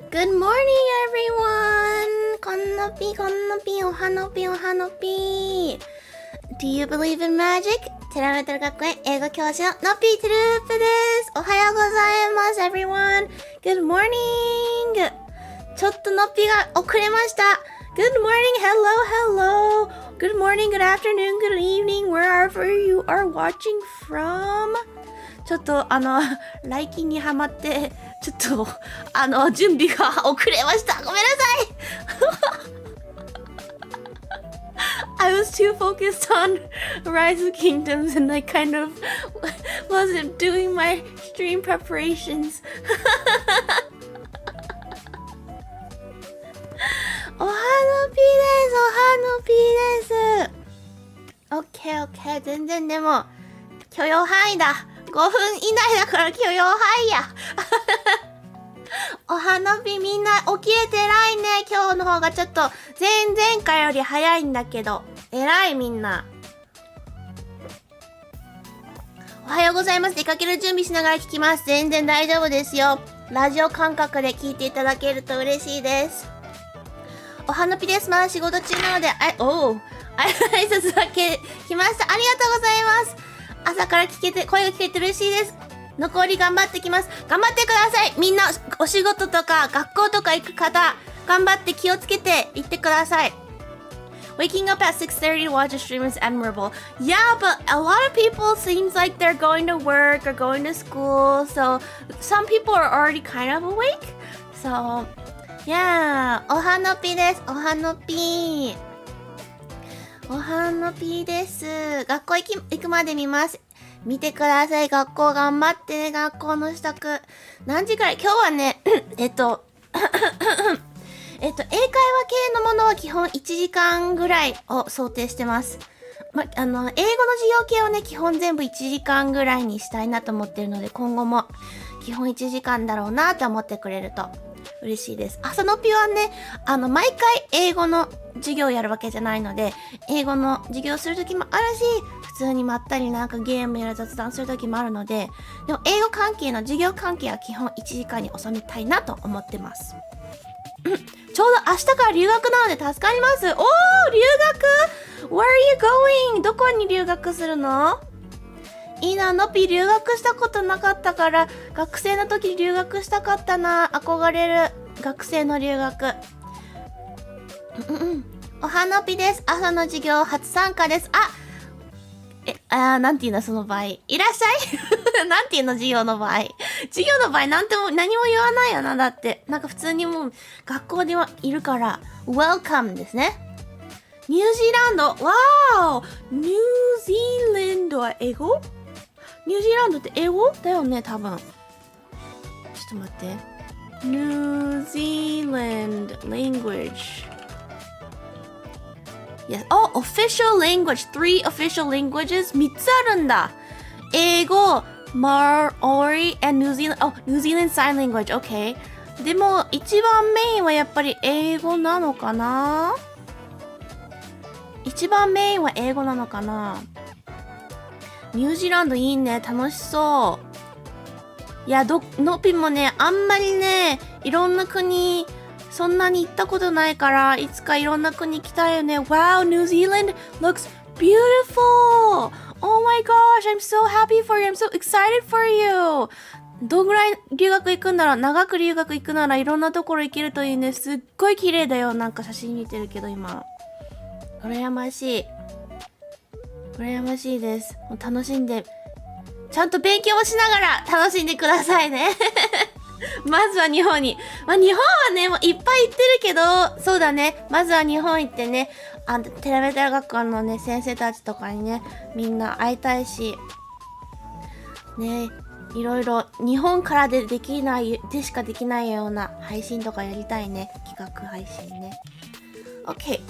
Good morning, everyone! こんのぴ、こんのぴ、おはのぴ、おはのぴ。Do you believe in magic? テラメトル学園英語教師ののぴートゥループです。おはようございます、everyone! Good morning! ちょっとのぴが遅れました。Good morning, hello, hello! Good morning, good afternoon, good evening, wherever you are watching from. ちょっと来勤にハマって、ちょっと準備が遅れました。ごめんなさい。I was too focused on Rise of Kingdoms and I kind of wasn't doing my stream preparations. おはのぴーです。おはのぴーです。オッケーオッケー。全然でも許容範囲だ。5分以内だから許容範囲や。おはのぴみんな起きれて偉いね。今日の方がちょっと前々回より早いんだけど偉いみんな。おはようございます。出かける準備しながら聞きます。全然大丈夫ですよ。ラジオ感覚で聞いていただけると嬉しいです。おはのぴです。まだ仕事中なので挨拶だけ来ました。ありがとうございます。朝から声が聞けて嬉しいです。残り頑張ってきます。頑張ってください。みんなお仕事とか学校とか行く方、頑張って気をつけて行ってください。Waking up at 6:30 to watch a stream is admirable. Yeah, but a lot of people seems like they're going to work or going to school, so some people are already kind of awake. So, yeah. おはのぴです。おはのぴ。おはのぴです。学校行くまで見ます。見てください。学校頑張ってね。学校の支度。何時くらい？今日はね、英会話系のものは基本1時間ぐらいを想定してます。英語の授業系をね、基本全部1時間ぐらいにしたいなと思ってるので、今後も基本1時間だろうなと思ってくれると嬉しいです。朝のぴはね、毎回英語の授業やるわけじゃないので、英語の授業するときもあるし、普通にまったりなんかゲームやら雑談するときもあるので、でも英語関係の授業関係は基本1時間に収めたいなと思ってます。ちょうど明日から留学なので助かります。おー、留学 Where are you going? どこに留学するの？いいな、のぴ留学したことなかったから、学生の時留学したかったな。憧れる学生の留学。おはのぴです。朝の授業初参加です。なんていうのその場合。いらっしゃいなんていうの授業の場合。授業の場合何も言わないよな。だって。なんか普通にもう学校ではいるから、welcome ですね。ニュージーランド。わーニュージーランドは英語？ニュージーランドって英語だよね、多分。ちょっと待って。ニュージーランド language。Yes. Oh, official language. 3 official languages. 3つあるんだ。英語、Maori, and New Zealand. Oh, New Zealand Sign Language. Okay. でも、一番メインはやっぱり英語なのかな？一番メインは英語なのかな？ニュージーランドいいね。楽しそう。いや、のぴもね、あんまりね、いろんな国、そんなに行ったことないから、いつかいろんな国行きたいよね。Wow, New Zealand looks beautiful! Oh my gosh, I'm so happy for you. I'm so excited for you. どんぐらい留学行くんだろう。長く留学行くならいろんなところ行けるといいね。すっごい綺麗だよ。なんか写真見てるけど今。羨ましい。羨ましいです。もう楽しんで、ちゃんと勉強をしながら楽しんでくださいね。まずは日本に。まあ日本はね、もういっぱい行ってるけど、そうだね。まずは日本行ってね、テレメタル学校のね、先生たちとかにね、みんな会いたいし、ね、いろいろ日本からでしかできないような配信とかやりたいね。企画配信ね。OK。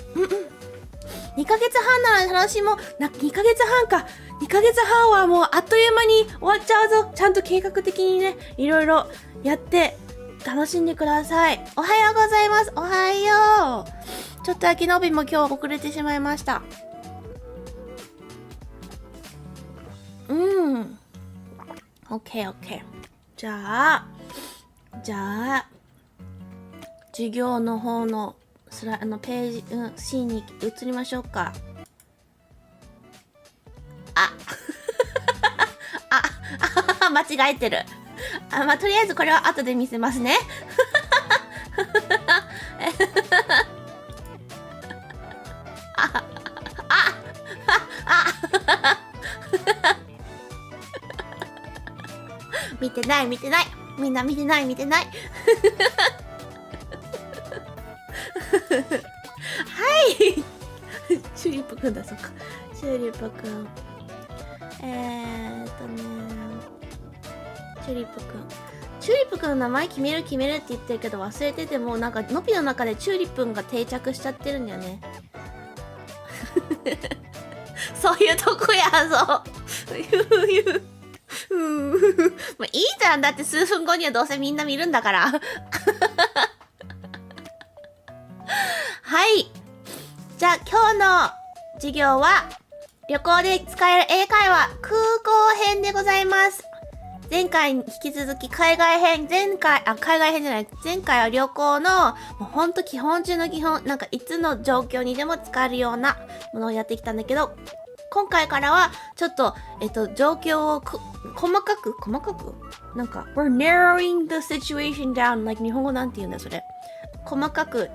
2ヶ月半なら楽しもう。2ヶ月半か。2ヶ月半はもうあっという間に終わっちゃうぞ。ちゃんと計画的にね、いろいろやって楽しんでください。おはようございます。おはよう。ちょっと秋のびも今日遅れてしまいました。OK。じゃあ、授業の方のページ、シーンに移りましょうか。間違えてる。まあ、とりあえずこれは後で見せますね。見てない。みんな見てない。はい。チューリップくんだ、そっか。チューリップくん。チューリップくんの名前決めるって言ってるけど忘れてても、なんかノピの中でチューリップが定着しちゃってるんだよね。そういうとこやぞ。まあいいじゃん。だって数分後にはどうせみんな見るんだから。はい。じゃあ今日の授業は旅行で使える英会話空港編でございます。前回に引き続き海外編、前回は旅行の、もうほんと基本中の基本、なんかいつの状況にでも使えるようなものをやってきたんだけど、今回からは、ちょっと、状況を細かくなんか、we're narrowing the situation down, like 日本語なんて言うんだよ、それ。細かく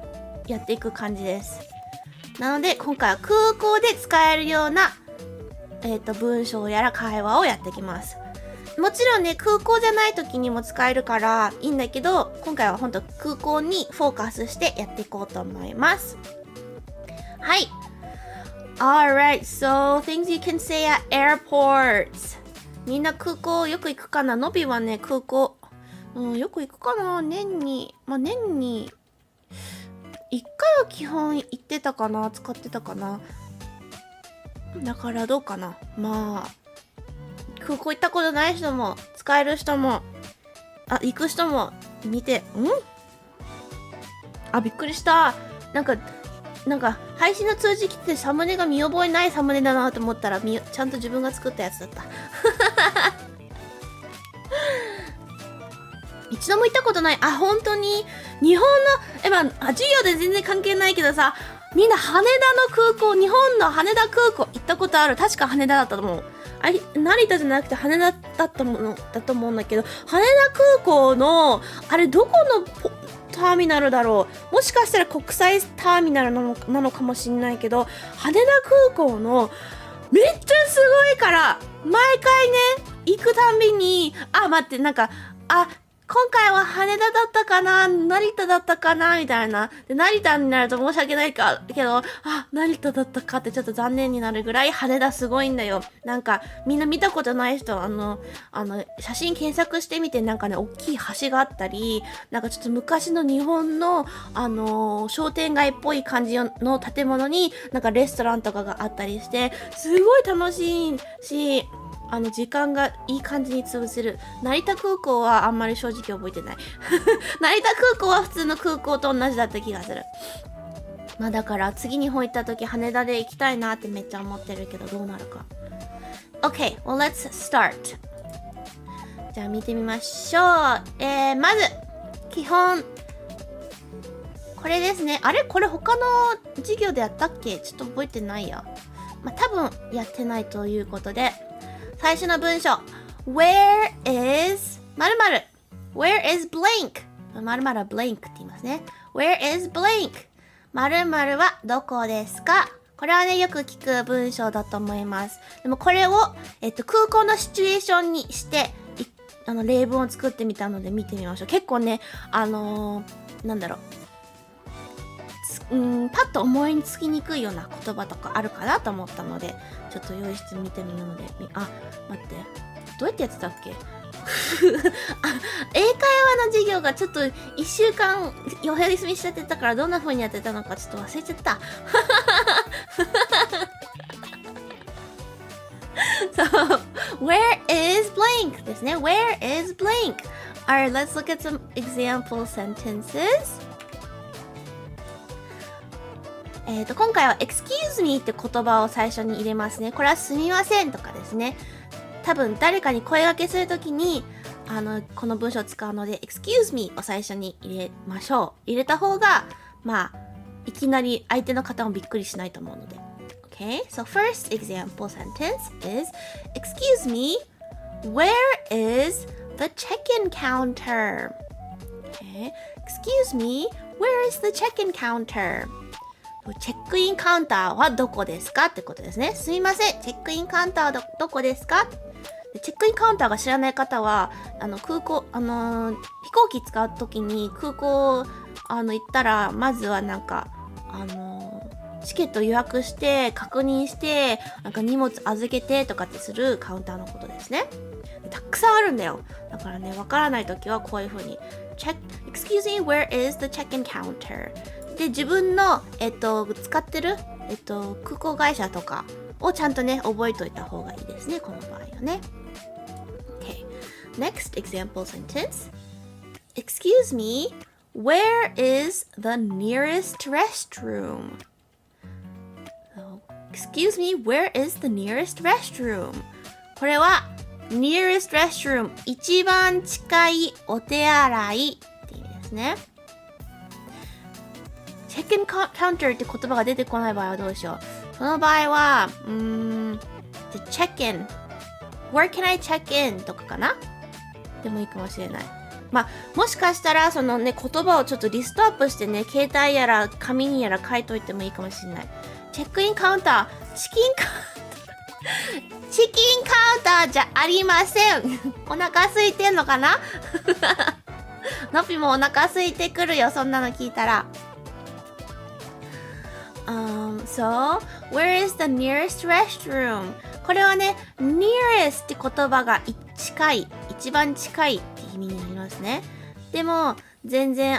やっていく感じです。なので、今回は空港で使えるような、文章やら会話をやっていきます。もちろんね、空港じゃない時にも使えるからいいんだけど、今回は本当空港にフォーカスしてやっていこうと思います。はい。Alright, so things you can say at airports. みんな空港よく行くかな？のびはね、空港、よく行くかな？年に1回は基本行ってたかな？使ってたかな？だからどうかな？まあ、空港行ったことない人も、使える人も、行く人も見て、びっくりした。なんか、配信の通知来てサムネが見覚えないサムネだなと思ったら、ちゃんと自分が作ったやつだった。一度も行ったことない。本当に日本の、授業で全然関係ないけどさ、みんな羽田の空港、日本の羽田空港行ったことある？確か羽田だったと思う。成田じゃなくて羽田だと思うんだけど、羽田空港の、あれどこのターミナルだろう？もしかしたら国際ターミナルなのかもしんないけど、羽田空港のめっちゃすごいから、毎回ね、行くたんびに、待って、今回は羽田だったかな、成田だったかなみたいな。で、成田になると申し訳ないけど、成田だったかってちょっと残念になるぐらい羽田すごいんだよ。なんか、みんな見たことない人、写真検索してみて、なんかね、大きい橋があったり、なんかちょっと昔の日本の、商店街っぽい感じの建物に、なんかレストランとかがあったりして、すごい楽しいし、時間がいい感じに潰せる。成田空港はあんまり正直覚えてない。成田空港は普通の空港と同じだった気がする。だから次日本行った時羽田で行きたいなってめっちゃ思ってるけどどうなるか。Okay, well let's start. じゃあ見てみましょう。まず、基本、これですね。あれこれ他の授業でやったっけ？ちょっと覚えてないや。まあ、多分やってないということで、最初の文章。Where is〇〇 Where is blank 〇〇は blank って言いますね。Where is blank 〇〇はどこですか？これはね、よく聞く文章だと思います。でもこれを、空港のシチュエーションにして、例文を作ってみたので見てみましょう。結構ね、なんだろう。パッと思いつきにくいような言葉とかあるかなと思ったので、ちょっと用意してみてみるので、待って。どうやってやってたっけ英会話の授業がちょっと1週間お休みしちゃってたからどんな風にやってたのかちょっと忘れちゃった。So, where is blank ですね。Where is blank? Alright, let's look at some example sentences. 今回は excuse me って言葉を最初に入れますね。これはすみませんとかですね。多分誰かに声掛けするときにこの文章を使うので excuse me を最初に入れましょう。入れた方がいきなり相手の方もびっくりしないと思うので。Okay, so first example sentence is excuse me, where is the check-in counter? Okay, excuse me, where is the check-in counter?チェックインカウンターはどこですかってことですね。すみません。チェックインカウンターはどこですか？チェックインカウンターが知らない方は、空港、飛行機使うときに空港、行ったら、まずはチケット予約して、確認して、荷物預けてとかってするカウンターのことですね。たくさんあるんだよ。だからね、わからないときはこういう風に、Excuse me, where is the check-in counter? で、自分の、使ってる、空港会社とかをちゃんとね、覚えておいた方がいいですね。この場合はね。Okay. Next example sentence. Excuse me, where is the nearest restroom? Excuse me, where is the nearest restroom? これは、nearest restroom 一番近いお手洗いって意味ですね。チェックインカウンターって言葉が出てこない場合はどうしよう。その場合は、check in. Where can I check in? とかかなでもいいかもしれない。もしかしたら、そのね、言葉をちょっとリストアップしてね、携帯やら紙にやら書いといてもいいかもしれない。チェックインカウンター、チキンカウンターじゃありません。お腹空いてんのかなのぴもお腹空いてくるよ、そんなの聞いたら。So, where is the nearest restroom? これはね、nearest って言葉が近い、一番近いって意味になりますね。でも、全然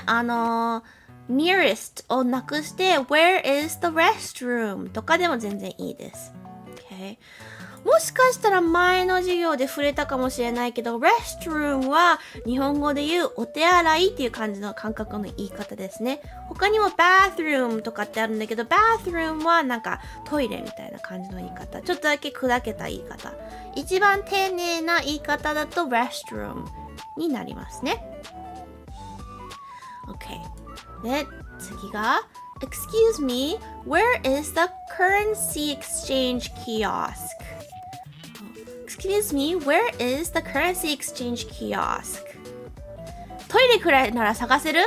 nearest をなくして Where is the restroom? とかでも全然いいです。Okay. もしかしたら前の授業で触れたかもしれないけど restroom は日本語で言うお手洗いっていう感じの感覚の言い方ですね。他にも bathroom とかってあるんだけど bathroom はトイレみたいな感じの言い方。ちょっとだけ砕けた言い方。一番丁寧な言い方だと restroom になりますね。OK。で、次がExcuse me, where is the currency exchange kiosk? Excuse me, where is the currency exchange kiosk? トイレくらいなら探せる？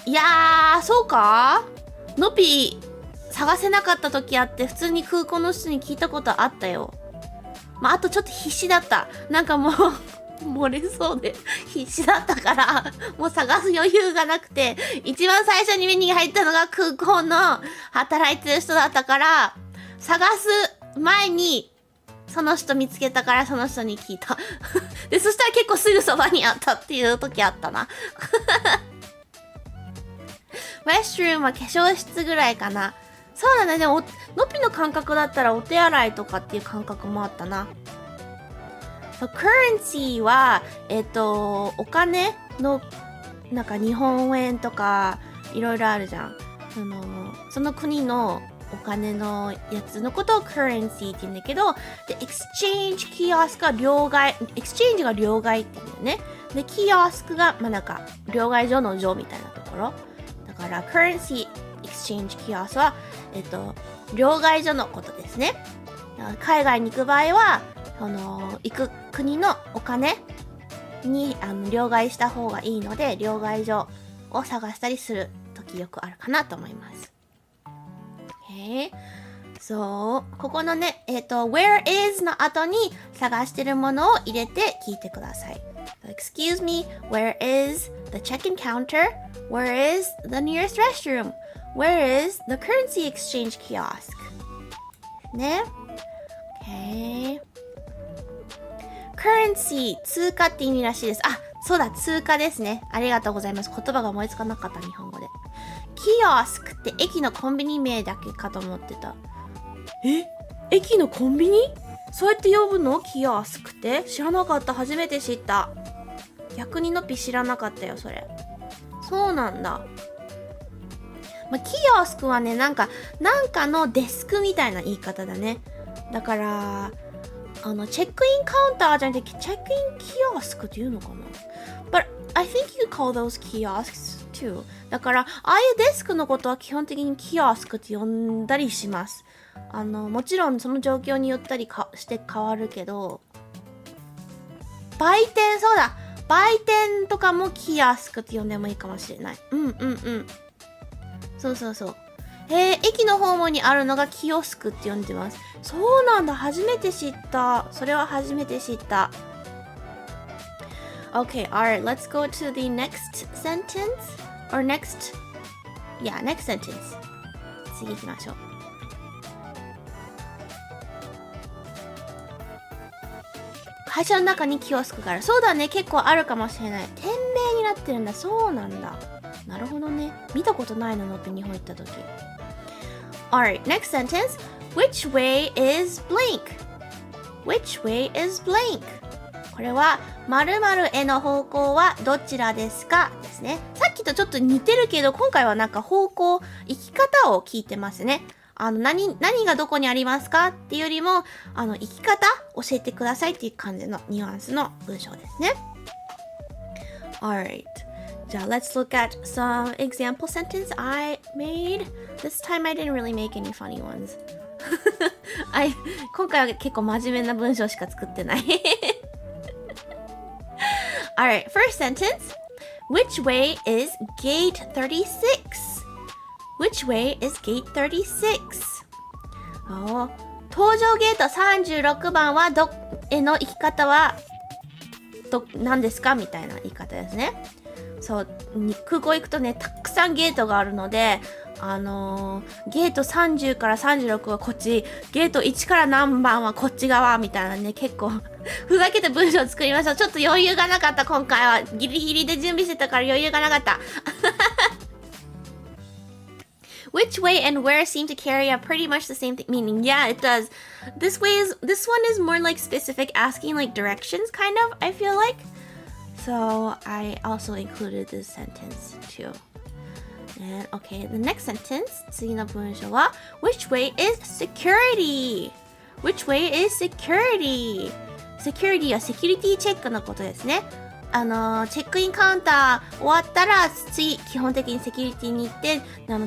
いやー、そうか？のぴ探せなかった時あって普通に空港の人に聞いたことあったよ。あとちょっと必死だった。もう漏れそうで必死だったからもう探す余裕がなくて一番最初に目に入ったのが空港の働いてる人だったから探す前にその人見つけたからその人に聞いたでそしたら結構すぐそばにあったっていう時あったなrestroom は化粧室ぐらいかな。そうだね。でものぴの感覚だったらお手洗いとかっていう感覚もあったな。currency は、お金の、日本円とか、いろいろあるじゃん。その国のお金のやつのことを currency って言うんだけど、で、exchange kiosk が両替、exchange が両替って言うんだよね。で、kiosk が、両替所の所みたいなところ。だから currency exchange kiosk は、両替所のことですね。海外に行く場合は、行く国のお金に両替した方がいいので、両替所を探したりする時よくあるかなと思います。Okay. そう、ここのね、where is の後に探してるものを入れて聞いてください。Excuse me, where is the check-in counter? Where is the nearest restroom? Where is the currency exchange kiosk? ね。Okay. Currency 通貨って意味らしいです。あ、そうだ、通貨ですね。ありがとうございます。言葉が思いつかなかった、日本語で。キオスクって駅のコンビニ名だけかと思ってた。駅のコンビニ？そうやって呼ぶの？キオスクって知らなかった。初めて知った。逆にのっぴ知らなかったよ、それ。そうなんだ。キオスクはね、なんかのデスクみたいな言い方だね。だから、チェックインカウンターじゃなくて、チェックインキオスクって言うのかな？ But I think you call those kiosks too. だから、ああいうデスクのことは基本的にキオスクって呼んだりします。もちろんその状況によったりして変わるけど、売店、そうだ、売店とかもキオスクって呼んでもいいかもしれない。そうそうそう。駅のホームにあるのがキオスクって呼んでます。そうなんだ、初めて知った。それは初めて知った。Okay, alright, let's go to the next sentence. Or next sentence. 次行きましょう。会社の中にキオスクがある。そうだね、結構あるかもしれない。店名になってるんだ。そうなんだ。なるほどね。見たことないのって日本行った時。Alright, next sentence. Which way is blank? Which way is blank? これは、〇〇への方向はどちらですかですね。さっきとちょっと似てるけど、今回はなんか方向、生き方を聞いてますね。何がどこにありますかっていうよりも、生き方教えてくださいっていう感じのニュアンスの文章ですね。Alright. じゃあ、let's look at some example sentence I made. This time I didn't really make any funny ones. 今回は結構真面目な文章しか作ってない。Alright, first sentence. Which way is gate 36?Which way is gate 36? 搭乗ゲート36番はへの行き方は何ですかみたいな言い方ですね。そう、空港行くとね、たくさんゲートがあるので、ゲート30から36はこっち、ゲート1から何番はこっち側みたいなね、結構ふざけて文章を作りました。ちょっと余裕がなかった、今回は。ギリギリで準備してたから余裕がなかった。Which way and where seem to carry a pretty much the same meaning. Yeah, it does. This one is more like specific, asking like directions, kind of, I feel like. So I also included this sentence too. And okay, the next sentence, 次の文章は Which way is security? Which way is security? Security はセキュリティチェックのことですね。チェックインカウンター終わったら次基本的にセキュリティに行って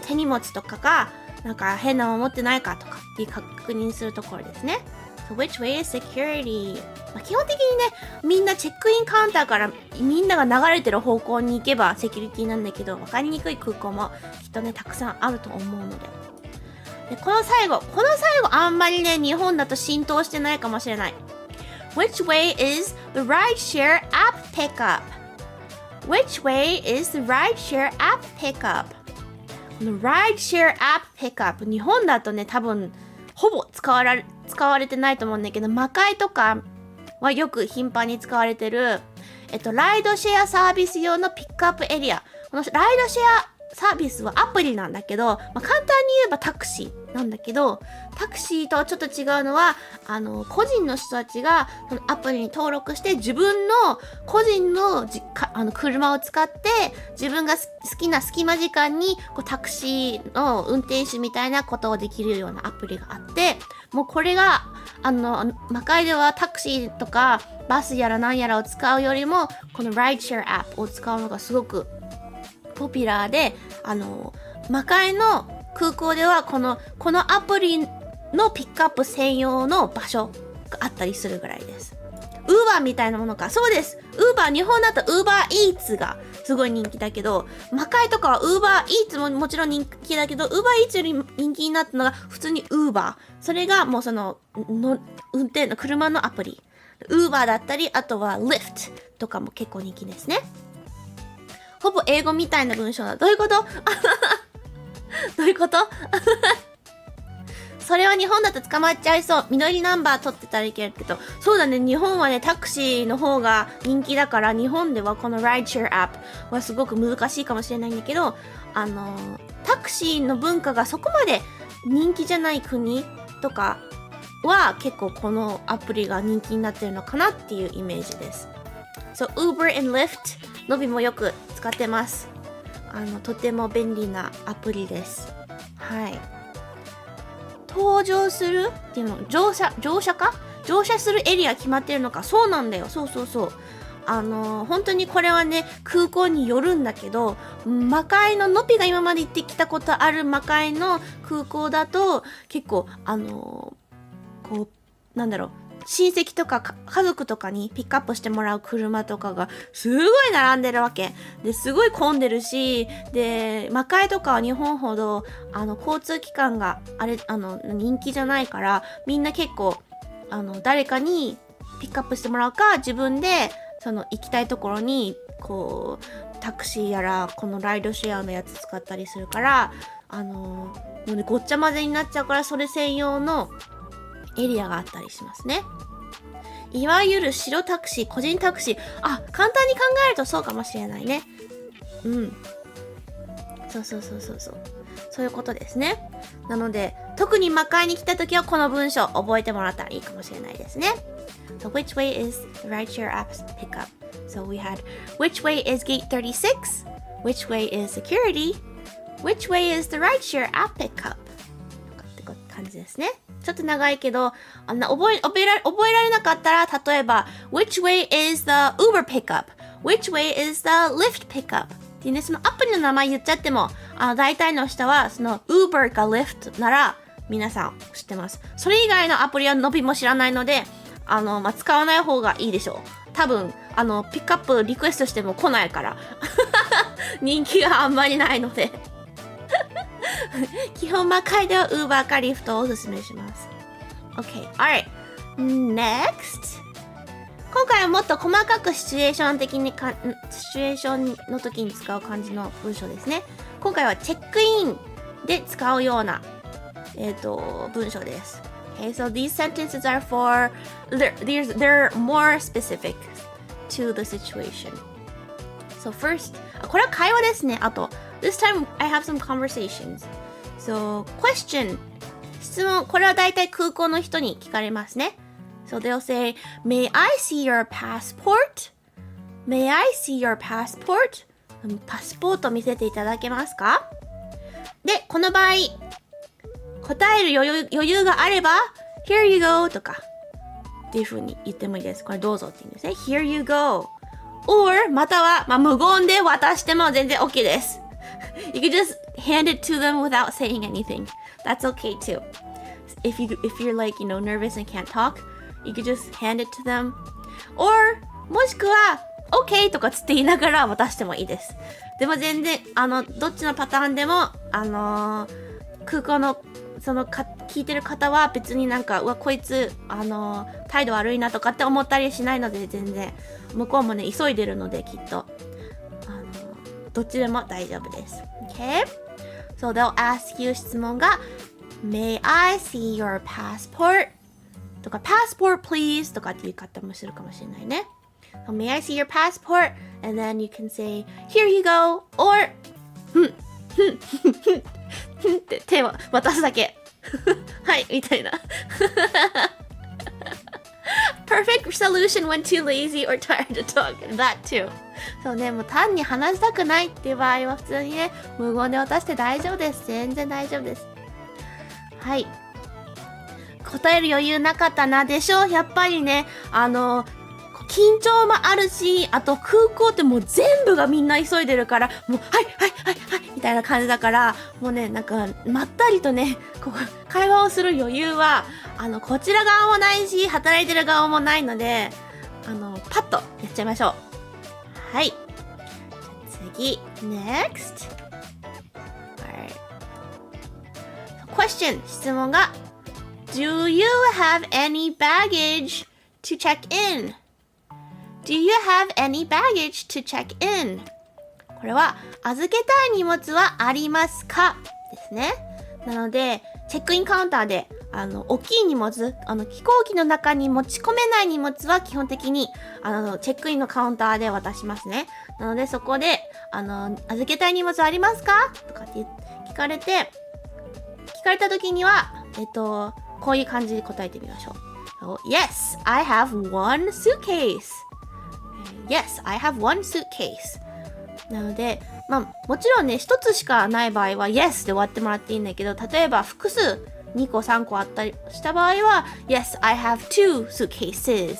手荷物とかがなんか変なもの持ってないかとかって確認するところですね。So which way is security? 基本的にね、みんなチェックインカウンターからみんなが流れてる方向に行けばセキュリティなんだけど、分かりにくい空港もきっとねたくさんあると思うので。で、この最後あんまりね日本だと浸透してないかもしれない。Which way is the rideshare app pickup? Which way is the rideshare app pickup? この rideshare app pickup 日本だとね多分ほぼ使われてないと思うんだけど、魔界とかはよく頻繁に使われてるライドシェアサービス用のピックアップエリア。このライドシェアサービスはアプリなんだけど、簡単に言えばタクシーなんだけど、タクシーとはちょっと違うのは個人の人たちがそのアプリに登録して自分の個人の車を使って自分が好きな隙間時間にタクシーの運転手みたいなことをできるようなアプリがあって、もうこれが魔界ではタクシーとかバスやら何やらを使うよりもこのライドシェアアップを使うのがすごくポピュラーで魔界の空港ではこのアプリのピックアップ専用の場所があったりするぐらいです。ウーバーみたいなものか。そうです。ウーバー、日本だとウーバーイーツがすごい人気だけど、魔界とかはウーバーイーツももちろん人気だけど、ウーバーイーツより人気になったのが普通にウーバー。それがもう運転の車のアプリ。ウーバーだったり、あとは Lyft とかも結構人気ですね。ほぼ英語みたいな文章だ。どういうことどういうことそれは日本だと捕まっちゃいそう。緑ナンバー取ってたらいけるけど。そうだね。日本はね、タクシーの方が人気だから、日本ではこの Rideshare App はすごく難しいかもしれないんだけど、タクシーの文化がそこまで人気じゃない国とかは結構このアプリが人気になってるのかなっていうイメージです。そう、Uber and Lyft のびもよく使ってます。とても便利なアプリです。はい。搭乗するっていうの、乗車するエリア決まってるのか。そうなんだよ。そう。本当にこれはね、空港によるんだけど、魔界ののぴが今まで行ってきたことある魔界の空港だと、結構、親戚とか家族とかにピックアップしてもらう車とかがすごい並んでるわけですごい混んでるし、で魔界とかは日本ほど交通機関が人気じゃないから、みんな結構誰かにピックアップしてもらうか、自分で行きたいところにこうタクシーやらこのライドシェアのやつ使ったりするから、もうね、ごっちゃ混ぜになっちゃうから、それ専用のエリアがあったりしますね。いわゆる白タクシー、個人タクシー。簡単に考えるとそうかもしれないね。そう。そういうことですね。なので、特に魔界に来た時はこの文章覚えてもらったらいいかもしれないですね。So which way is the rideshare app's pickup? So we had which way is gate 36? Which way is security? Which way is the rideshare app pickup? って感じですね。ちょっと長いけど、覚えられなかったら、例えば、which way is the Uber pickup? Which way is the Lyft pickup? っていうね、そのアプリの名前言っちゃっても、大体の人は、その Uber か Lyft なら、皆さん知ってます。それ以外のアプリはのびも知らないので、使わない方がいいでしょう。多分、ピックアップリクエストしても来ないから。人気があんまりないので。基本魔界では Uber か Lyft をおすすめします。Okay, alright. Next. 今回はもっと細かくシチュエーションの時に使う感じの文章ですね。今回はチェックインで使うような、文章です。Okay, so these sentences are they're more specific to the situation. So first, これは会話ですね。あと、this time I have some conversations. So, question. 質問。これはだいたい空港の人に聞かれますね。So they'll say, May I see your passport? May I see your passport? パスポート見せていただけますか？で、この場合、答える余裕があれば、Here you go とかっていう風に言ってもいいです。これどうぞって言うんですね。Here you go. Or または、無言で渡しても全然 OK です。You can just hand it to them without saying anything. That's okay too. If you're like, nervous and can't talk, you can just hand it to them. Or もしくは OK とかつって言いながら渡してもいいです。でも全然どっちのパターンでも空港の聞いてる方は別にこいつ態度悪いなとかって思ったりしないので、全然向こうもね急いでるのできっとどっちでも大丈夫です。Okay? So they'll ask you 質問が May I see your passport? とか Passport please とかっていう方もするかもしれないね。So, May I see your passport? And then you can say Here you go or って手を渡すだけはいみたいなPerfect solution when too lazy or tired to talk. That too. そうね、もう単に話したくないっていう場合は普通にね、無言で渡して大丈夫です。全然大丈夫です。はい。答える余裕なかったなでしょ？やっぱりね、緊張もあるし、あと空港ってもう全部がみんな急いでるから、もうはいみたいな感じだから、もうね、なんか、まったりとね、こう、会話をする余裕は、こちら側もないし、働いてる側もないので、パッとやっちゃいましょう。はい。次、next. Alright. Question. 質問が、Do you have any baggage to check in? Do you have any baggage to check in? これは、預けたい荷物はありますかですね。なので、チェックインカウンターで、大きい荷物、飛行機の中に持ち込めない荷物は基本的に、チェックインのカウンターで渡しますね。なので、そこで、預けたい荷物ありますかとかって聞かれた時には、こういう感じで答えてみましょう。Yes, I have one suitcase.Yes, I have one suitcase. なので、もちろんね、一つしかない場合は Yes で終わってもらっていいんだけど、例えば複数2個3個あったりした場合は Yes, I have two suitcases.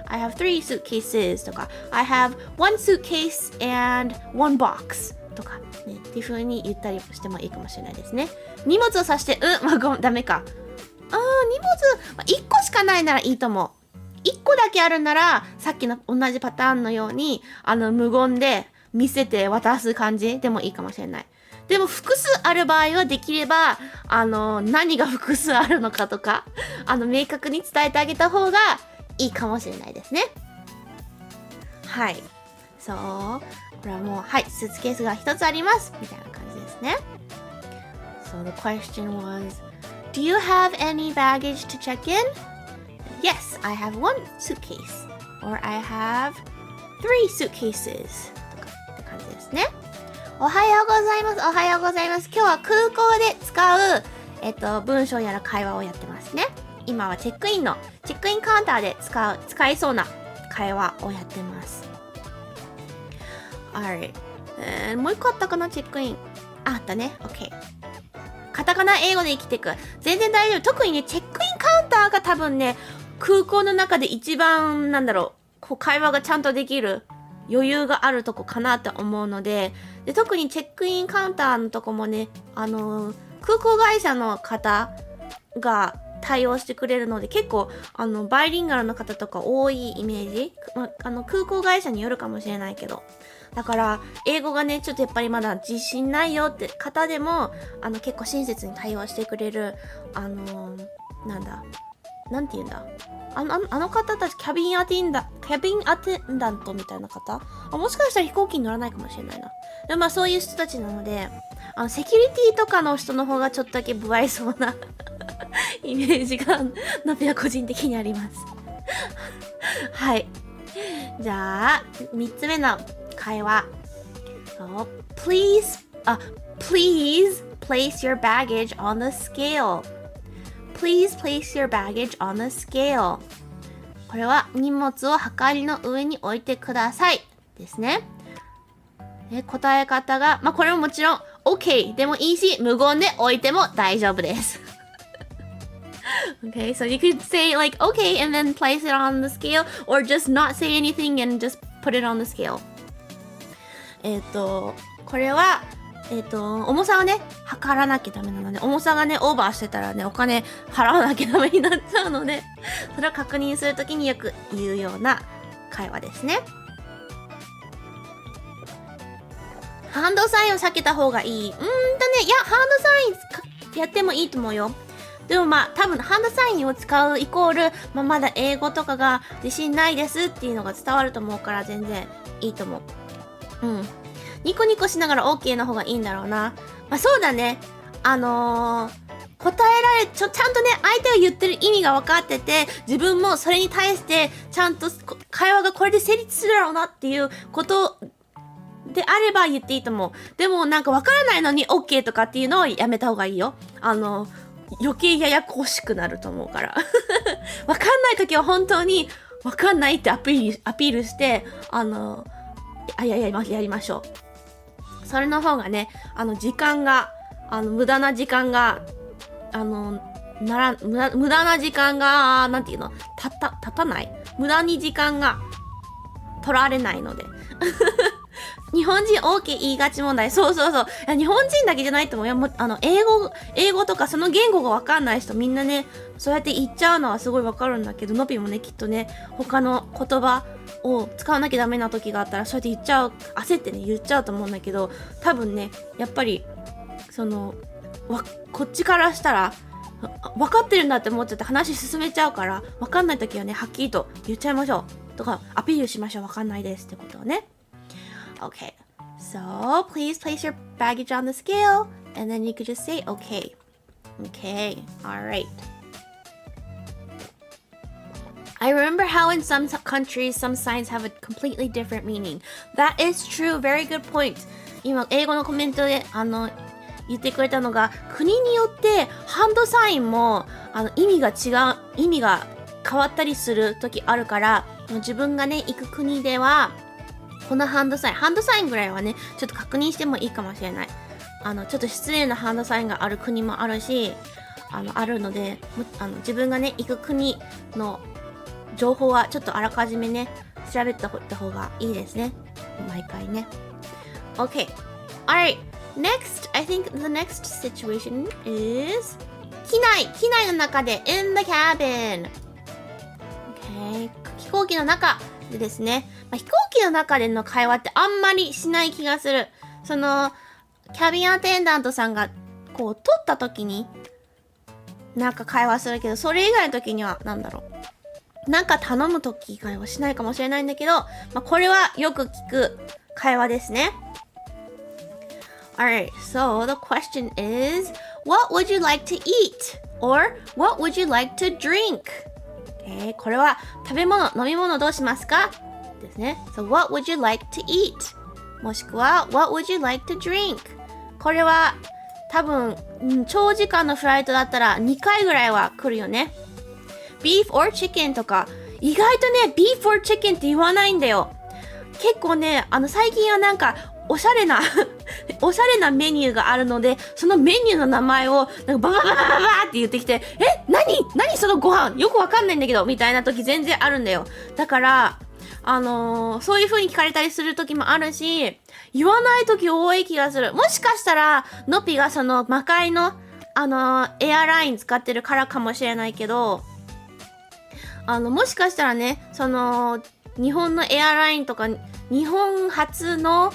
I have three suitcases とか I have one suitcase and one box とかね、っていう風に言ったりしてもいいかもしれないですね。荷物を指して、ダメか。荷物、1個しかないならいいと思う。1個だけあるなら、さっきの同じパターンのように、無言で見せて渡す感じでもいいかもしれない。でも複数ある場合はできれば、何が複数あるのかとか、明確に伝えてあげた方がいいかもしれないですね。はい。そう。これはもう、はい、スーツケースが一つあります。みたいな感じですね。So the question was, do you have any baggage to check in?Yes, I have one suitcase. Or I have three suitcases. とかって感じですね。おはようございます。おはようございます。今日は空港で使う、文章やら会話をやってますね。今はチェックインカウンターで使いそうな会話をやってます。Alright. もう一個あったかな、チェックイン。あったね。OK。カタカナ英語で生きていく。全然大丈夫。特にね、チェックインカウンターが多分ね、空港の中で一番、こう会話がちゃんとできる余裕があるとこかなって思うので、特にチェックインカウンターのとこもね、空港会社の方が対応してくれるので、結構、バイリンガルの方とか多いイメージ、空港会社によるかもしれないけど。だから、英語がね、ちょっとやっぱりまだ自信ないよって方でも、結構親切に対応してくれる、なんて言うんだあの方たち、キャビンアテンダントみたいな方もしかしたら飛行機に乗らないかもしれないな。でもそういう人たちなので、セキュリティとかの人の方がちょっとだけ不愛想なイメージが、ナペは個人的にあります。はい。じゃあ、3つ目の会話。Please place your baggage on the scale.Please place your baggage on the scale. これは荷物をはかりの上に置いてくださいですね。答え方が、これももちろん OK でもいいし、無言で置いても大丈夫です。Okay, so you could say like okay and then place it on the scale or just not say anything and just put it on the scale. これは重さをね、測らなきゃダメなので、重さがね、オーバーしてたらね、お金払わなきゃダメになっちゃうので、それを確認するときによく言うような会話ですね。ハンドサインを避けた方がいい。いや、ハンドサインやってもいいと思うよ。でも多分ハンドサインを使うイコール、まだ英語とかが自信ないですっていうのが伝わると思うから全然いいと思う。ニコニコしながら OK の方がいいんだろうな。そうだね。答えられ、ちゃんとね、相手が言ってる意味が分かってて、自分もそれに対して、ちゃんと会話がこれで成立するだろうなっていうことであれば言っていいと思う。でも分からないのに OK とかっていうのをやめた方がいいよ。余計ややこしくなると思うから。分かんないときは本当に分かんないってアピールして、やりましょう。それの方がね、時間が、無駄な時間が、無駄な時間が、なんていうの、経たない。無駄に時間が取られないので。日本人 OK 言いがち問題。そうそうそう。いや日本人だけじゃないと思うよ。もう英語とかその言語がわかんない人みんなね、そうやって言っちゃうのはすごいわかるんだけど、のぴもね、きっとね、他の言葉を使わなきゃダメな時があったら、そうやって言っちゃう、焦ってね、言っちゃうと思うんだけど、多分ね、やっぱり、こっちからしたら、分かってるんだって思っちゃって話進めちゃうから、分かんない時はね、はっきりと言っちゃいましょう。とか、アピールしましょう。分かんないですってことをね。Okay, so please place your baggage on the scale, and then you could just say, okay. Okay, alright. I remember how in some countries, some signs have a completely different meaning. That is true. Very good point. 今、英語のコメントで、言ってくれたのが、国によってハンドサインも意味が変わったりする時あるから、自分がね行く国ではこのハンドサインぐらいはねちょっと確認してもいいかもしれない。ちょっと失礼なハンドサインがある国もあるし、あるので、自分がね行く国の情報はちょっとあらかじめね調べておいた方がいいですね。毎回ね。Okay, alright. Next, I think the next situation is 機内の中で in the cabin. Okay, 飛行機の中でですね、飛行機の中での会話ってあんまりしない気がする。キャビンアテンダントさんがこう取った時になんか会話するけど、それ以外の時にはなんだろう、なんか頼む時以外はしないかもしれないんだけど、これはよく聞く会話ですね。Alright, so the question is, what would you like to eat? Or, what would you like to drink? Okay, これは食べ物、飲み物どうしますかですね。So, what would you like to eat? もしくは、what would you like to drink? これは多分、長時間のフライトだったら2回ぐらいは来るよね。Beef or chicken とか、意外とね、beef or chicken って言わないんだよ。結構ね、最近はなんか、おしゃれなメニューがあるので、そのメニューの名前を、なんかババババババって言ってきて、何そのご飯よくわかんないんだけどみたいな時全然あるんだよ。だから、そういう風に聞かれたりする時もあるし、言わない時多い気がする。もしかしたら、のぴがその魔界の、エアライン使ってるからかもしれないけど、もしかしたらね、日本のエアラインとか、日本初の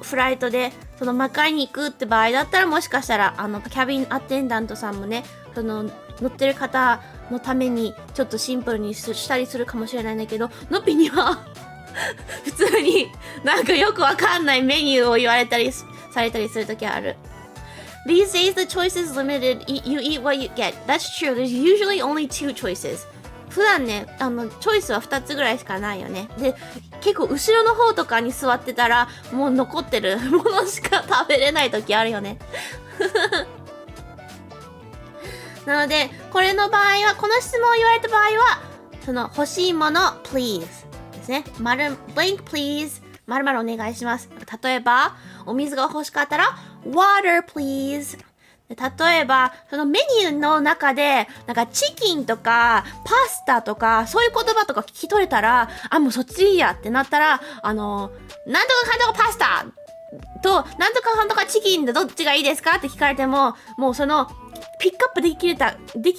フライトで魔界に行くって場合だったら、もしかしたらキャビンアテンダントさんもね乗ってる方のためにちょっとシンプルにしたりするかもしれないんだけど、のぴには普通になんかよくわかんないメニューを言われたりされたりするときある。These days the choice is limited. You eat what you get. That's true. There's usually only two choices. 普段ね、チョイスは2つぐらいしかないよね。で、結構後ろの方とかに座ってたら、もう残ってるものしか食べれない時あるよね。なので、これの場合は、この質問を言われた場合は、欲しいもの、please ですね。blank please、〇〇お願いします。例えば、お水が欲しかったら、water please。例えば、そのメニューの中で、なんかチキンとか、パスタとか、そういう言葉とか聞き取れたら、もうそっちいいやってなったら、なんとかかんとかパスタと、なんとかかんとかチキンでどっちがいいですかって聞かれても、もうピックアップでき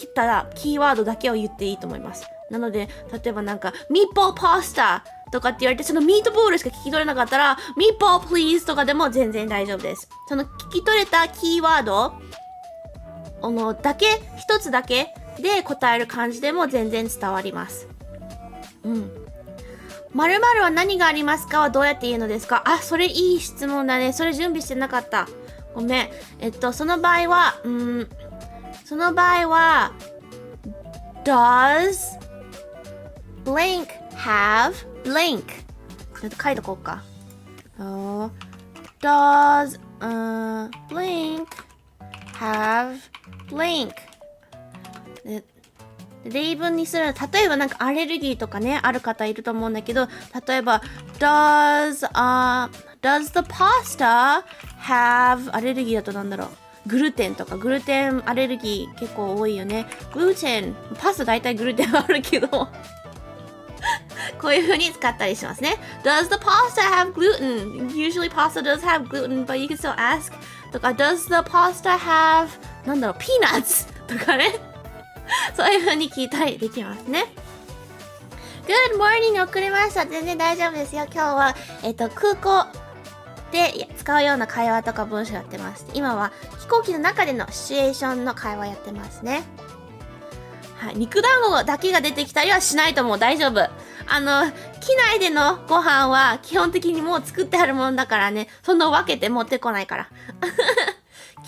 たキーワードだけを言っていいと思います。なので、例えばなんか、ミートボールパスタとかって言われて、そのミートボールしか聞き取れなかったら、ミートボールプリーズとかでも全然大丈夫です。その聞き取れたキーワード一つだけで答える感じでも全然伝わります。〇〇は何がありますかはどうやって言うのですか？それいい質問だね。それ準備してなかった。ごめん。その場合は、does blank have blank ちょっと書いとこうか。does blank have blank で例文にする。例えばなんかアレルギーとかねある方いると思うんだけど、例えば does the pasta have アレルギーだとなんだろう、グルテンとか、グルテンアレルギー結構多いよね。グルテンパスタ大体グルテンあるけどこういう風に使ったりしますね。Does the pasta have gluten? Usually pasta does have gluten, but you can still ask. とか、Does the pasta have, なんだろう、peanuts? とかね。そういう風に聞いたりできますね。Good morning! 遅れました。全然大丈夫ですよ。今日は、空港で使うような会話とか文章やってます。今は飛行機の中でのシチュエーションの会話やってますね。はい。肉団子だけが出てきたりはしないともう大丈夫。機内でのご飯は基本的にもう作ってあるもんだからね。そんな分けて持ってこないから。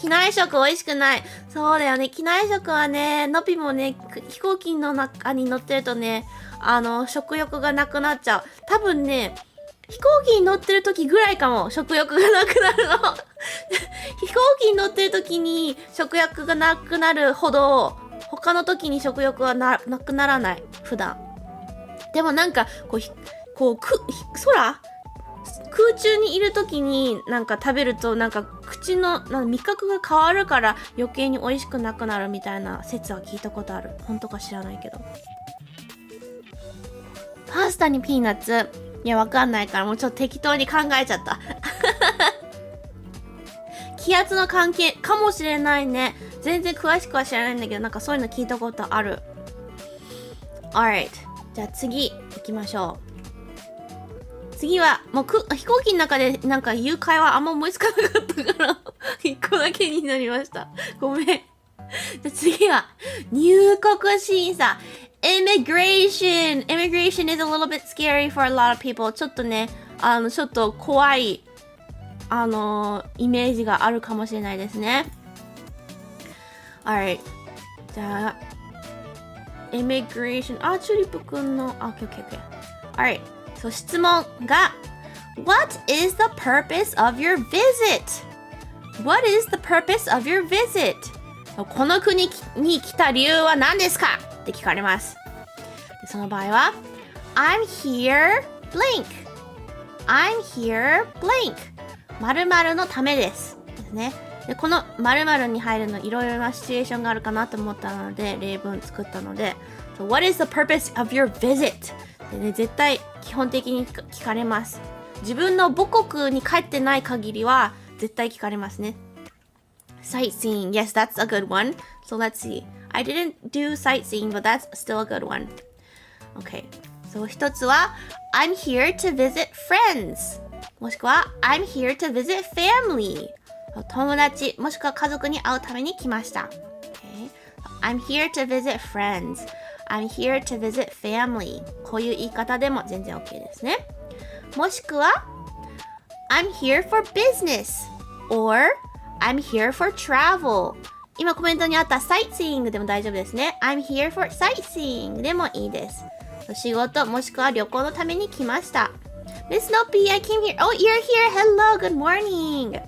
機内食美味しくない。そうだよね。機内食はね、のぴもね、飛行機の中に乗ってるとね、食欲がなくなっちゃう。多分ね、飛行機に乗ってる時ぐらいかも、食欲がなくなるの。飛行機に乗ってる時に食欲がなくなるほど、他の時に食欲はなくならない。普段。でもなんか、空中にいる時になんか食べるとなんか口の味覚が変わるから余計に美味しくなくなるみたいな説は聞いたことある。本当か知らないけど。パスタにピーナッツ。いや、わかんないからもうちょっと適当に考えちゃった。気圧の関係かもしれないね。全然詳しくは知らないんだけど、なんかそういうの聞いたことある。Alright。じゃあ次行きましょう。次は、もう飛行機の中でなんか言う会話あんま思いつかなかったから、一個だけになりました。ごめん。じゃあ次は、入国審査。Immigration is a little bit scary for a lot of people. ちょっとね、ちょっと怖い、イメージがあるかもしれないですね。Alright. じゃあ、Immigration。チューリップくんの、OK。Alright. そう、質問が、What is the purpose of your visit? What is the purpose of your visit? この国に来た理由は何ですかって聞かれます。でその場合は I'm here blank I'm here blank 〇〇のためですですね。でこの〇〇に入るのいろいろなシチュエーションがあるかなと思ったので例文作ったので So what is the purpose of your visit? でね、絶対基本的に聞かれます。自分の母国に帰ってない限りは絶対聞かれますね。Sightseeing. Yes, that's a good one. So let's see. I didn't do sightseeing, but that's still a good one. Okay. So 一つは I'm here to visit friends. もしくは I'm here to visit family. 友達もしくは家族に会うために来ました。Okay. I'm here to visit friends. I'm here to visit family. こういう言い方でも全然 OK ですね。もしくは I'm here for business. Or I'm here for travel. 今コメントにあった sightseeing でも大丈夫ですね。I'm here for sightseeing でもいいです。仕事もしくは旅行のために来ました。Miss Noppy, I came here. Oh, you're here. Hello, good morning.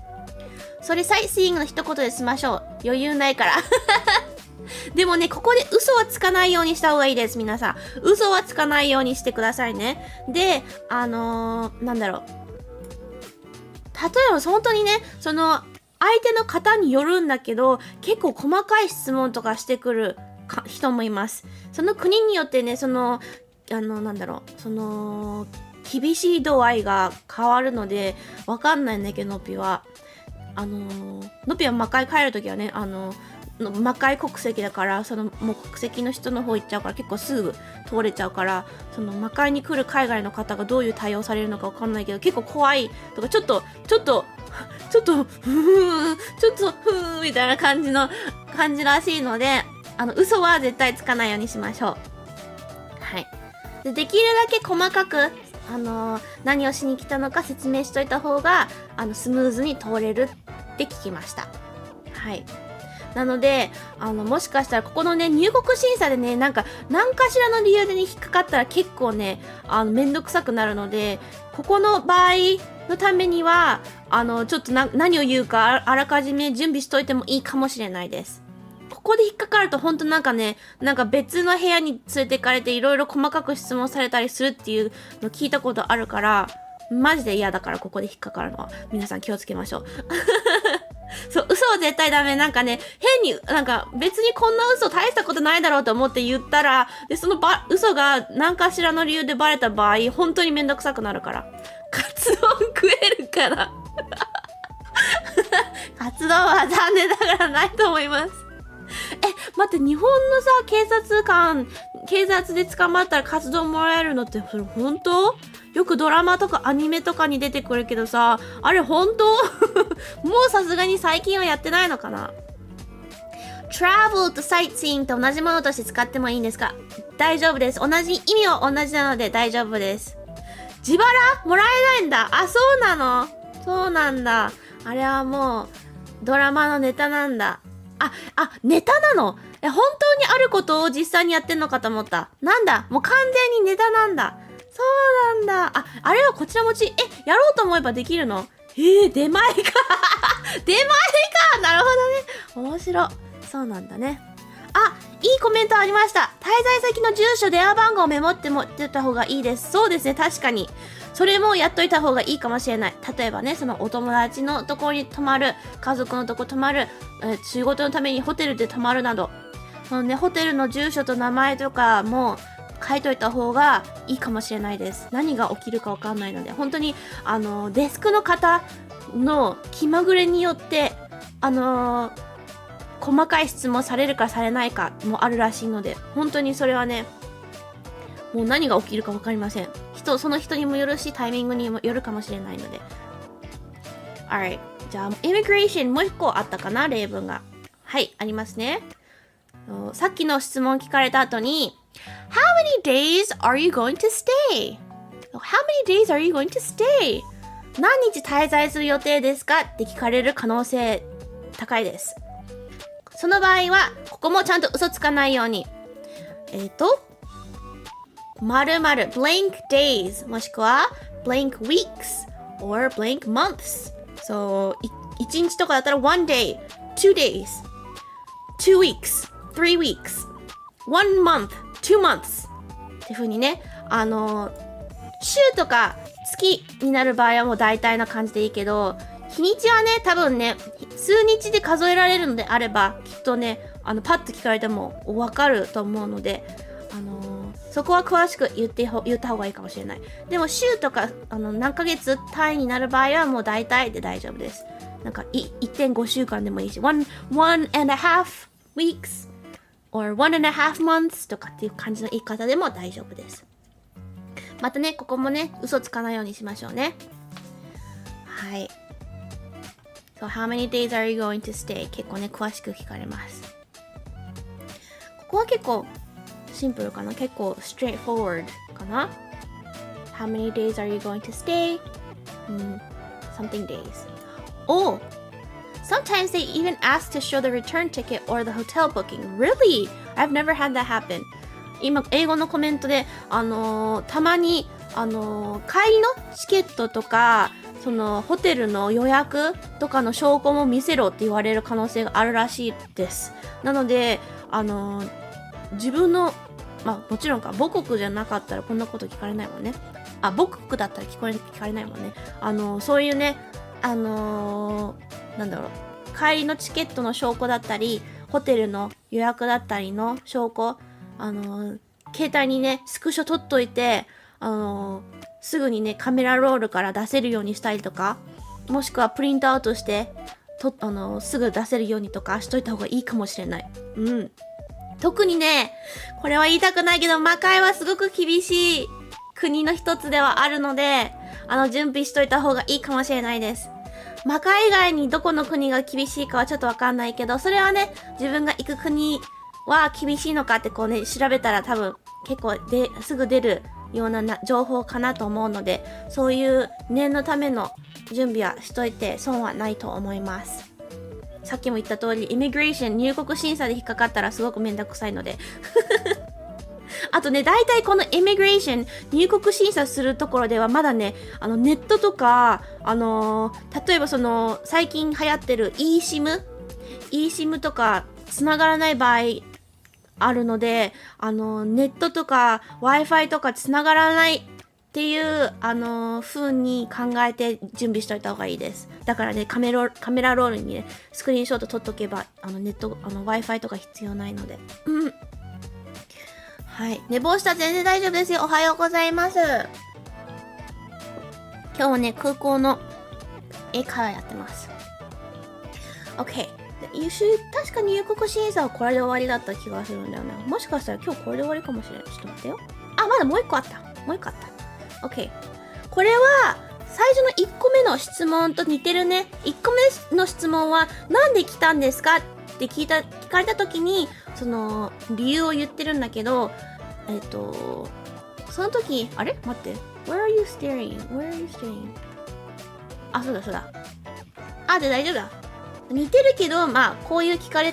それ sightseeing の一言で済ましょう。余裕ないから。でもね、ここで嘘はつかないようにした方がいいです、皆さん。嘘はつかないようにしてくださいね。で、なんだろう。例えば本当にね、その、相手の方によるんだけど、結構細かい質問とかしてくる人もいます。その国によってね、なんだろう、厳しい度合いが変わるので、わかんないんだけど、のぴは。のぴは魔界帰るときはね、魔界国籍だから、もう国籍の人の方行っちゃうから、結構すぐ通れちゃうから、魔界に来る海外の方がどういう対応されるのかわかんないけど、結構怖いとか、ちょっと、みたいな感じらしいので、嘘は絶対つかないようにしましょう。はい。できるだけ細かく、何をしに来たのか説明しといた方が、スムーズに通れるって聞きました。はい。なので、もしかしたらここのね、入国審査でね、何かしらの理由でね、引っかかったら結構ね、めんどくさくなるので、ここの場合のためには、ちょっと何を言うかあらかじめ準備しといてもいいかもしれないです。ここで引っかかると本当なんか別の部屋に連れて行かれていろいろ細かく質問されたりするっていうの聞いたことあるから、マジで嫌だからここで引っかかるのは。皆さん気をつけましょう。そう、嘘を絶絶対ダメ。なんかね、変に、なんか別にこんな嘘大したことないだろうと思って言ったら、で、その嘘が何かしらの理由でバレた場合、本当にめんどくさくなるから。カツ丼食えるから。カツ丼は残念ながらないと思います。待って、日本のさ、警察で捕まったらカツ丼もらえるのって、それ本当？よくドラマとかアニメとかに出てくるけどさ、あれ本当？もうさすがに最近はやってないのかな？ travel と sightseeing と同じものとして使ってもいいんですか？大丈夫です。同じ意味は同じなので大丈夫です。自腹もらえないんだ。あ、そうなの？そうなんだ。あれはもうドラマのネタなんだ。ネタなの？本当にあることを実際にやってんのかと思った。なんだ、もう完全にネタなんだ。そうなんだ。あれはこちら持ち。やろうと思えばできるの？出前か。出前か。なるほどね。面白。そうなんだね。いいコメントありました。滞在先の住所、電話番号をメモって持ってた方がいいです。そうですね、確かに。それもやっといた方がいいかもしれない。例えばね、そのお友達のところに泊まる、家族のとこ泊まる、仕事のためにホテルで泊まるなど、そのね、ホテルの住所と名前とかも書いといた方がいいかもしれないです。何が起きるかわかんないので、本当に、デスクの方の気まぐれによって、細かい質問されるかされないかもあるらしいので、本当にそれはね、もう何が起きるか分かりません。その人にもよるし、タイミングにもよるかもしれないので。Alright。じゃあ、immigration もう一個あったかな、例文が。はい、ありますね。さっきの質問聞かれた後に、How many days are you going to stay? How many days are you going to stay? 何日滞在する予定ですかって聞かれる可能性高いです。その場合は、ここもちゃんと嘘つかないように。〇〇 blank days もしくは blank weeks or blank months. So, 1日とかだったら one day, 2 days, 2 weeks, 3 weeks, 1 month, 2 months. っていう風にね、週とか月になる場合はもう大体な感じでいいけど、日にちはね、多分ね、数日で数えられるのであれば、きっとね、パッと聞かれてもわかると思うので、そこは詳しく言った方がいいかもしれない。でも週とか、何ヶ月単位になる場合はもう大体で大丈夫です。なんか、1.5 週間でもいいし、one and a half weeks or 1 and a half months とかっていう感じの言い方でも大丈夫です。またね、ここもね、嘘つかないようにしましょうね。はい。So, how many days are you going to stay? 結構ね、詳しく聞かれます。ここは結構シンプルかな？結構 straightforward かな？ How many days are you going to stay? Something days. Oh! Sometimes they even ask to show the return ticket or the hotel booking. Really? I've never had that happen. 今、英語のコメントで、たまに、帰りのチケットとか、そのホテルの予約とかの証拠も見せろって言われる可能性があるらしいです。なので、自分の、もちろんか、母国じゃなかったらこんなこと聞かれないもんね。母国だったら聞かれないもんね。そういうね、なんだろう、帰りのチケットの証拠だったり、ホテルの予約だったりの証拠、携帯にね、スクショ撮っといて、すぐにね、カメラロールから出せるようにしたりとか、もしくはプリントアウトして、すぐ出せるようにとかしといた方がいいかもしれない。特にね、これは言いたくないけど、魔界はすごく厳しい国の一つではあるので、準備しといた方がいいかもしれないです。魔界以外にどこの国が厳しいかはちょっとわかんないけど、それはね、自分が行く国は厳しいのかってこうね、調べたら多分結構すぐ出るような情報かなと思うので、そういう念のための準備はしといて損はないと思います。さっきも言った通り、イミグレーション入国審査で引っかかったらすごくめんどくさいのであとね、大体このイミグレーション入国審査するところではまだね、ネットとか、例えばその最近流行ってる eSIM とか繋がらない場合あるので、ネットとか Wi-Fi とか繋がらないっていう風に考えて準備しといた方がいいです。だからね、カメラロールにねスクリーンショット撮っとけばネットWi-Fi とか必要ないので、はい、寝坊したら全然大丈夫ですよ。おはようございます。今日はね、空港の英会話やってます。 OK、確かに入国審査はこれで終わりだった気がするんだよね。もしかしたら今日これで終わりかもしれない。ちょっと待ってよ。あ、まだもう一個あった。OK、これは最初の1個目の質問と似てるね。1個目の質問はなんで来たんですかって聞かれた時にその理由を言ってるんだけど、その時あれ待って、 Where are you staying? あ、そうだ。で大丈夫だ。似てるけど、まあこういう聞かれ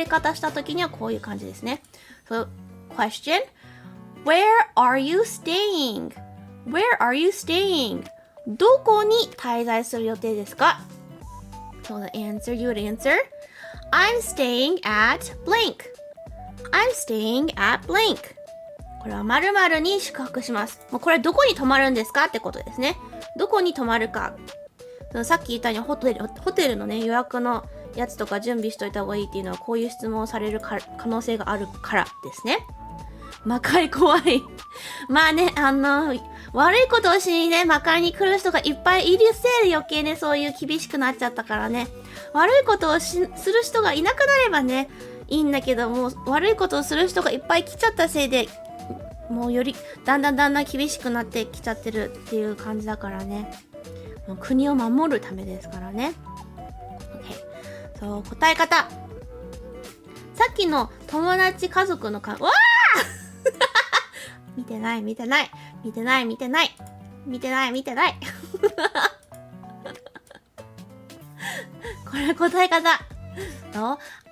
方した時にはこういう感じですね。So, question: Where are you staying? どこに滞在する予定ですか？ So the answer, you would answer, I'm staying at blank. これは〇〇に宿泊します。もうこれどこに泊まるんですかってことですね。どこに泊まるか。そのさっき言ったようにホテルのね予約のやつとか準備しといた方がいいっていうのはこういう質問をされる可能性があるからですね。魔界怖い。まあね、悪いことをしにね、魔界に来る人がいっぱいいるせいで余計ね、そういう厳しくなっちゃったからね。悪いことをする人がいなくなればね、いいんだけども、悪いことをする人がいっぱい来ちゃったせいで、もうよりだんだん厳しくなってきちゃってるっていう感じだからね。国を守るためですからね。OK。そう、答え方。さっきの友達家族のわー見てない。これ答え方。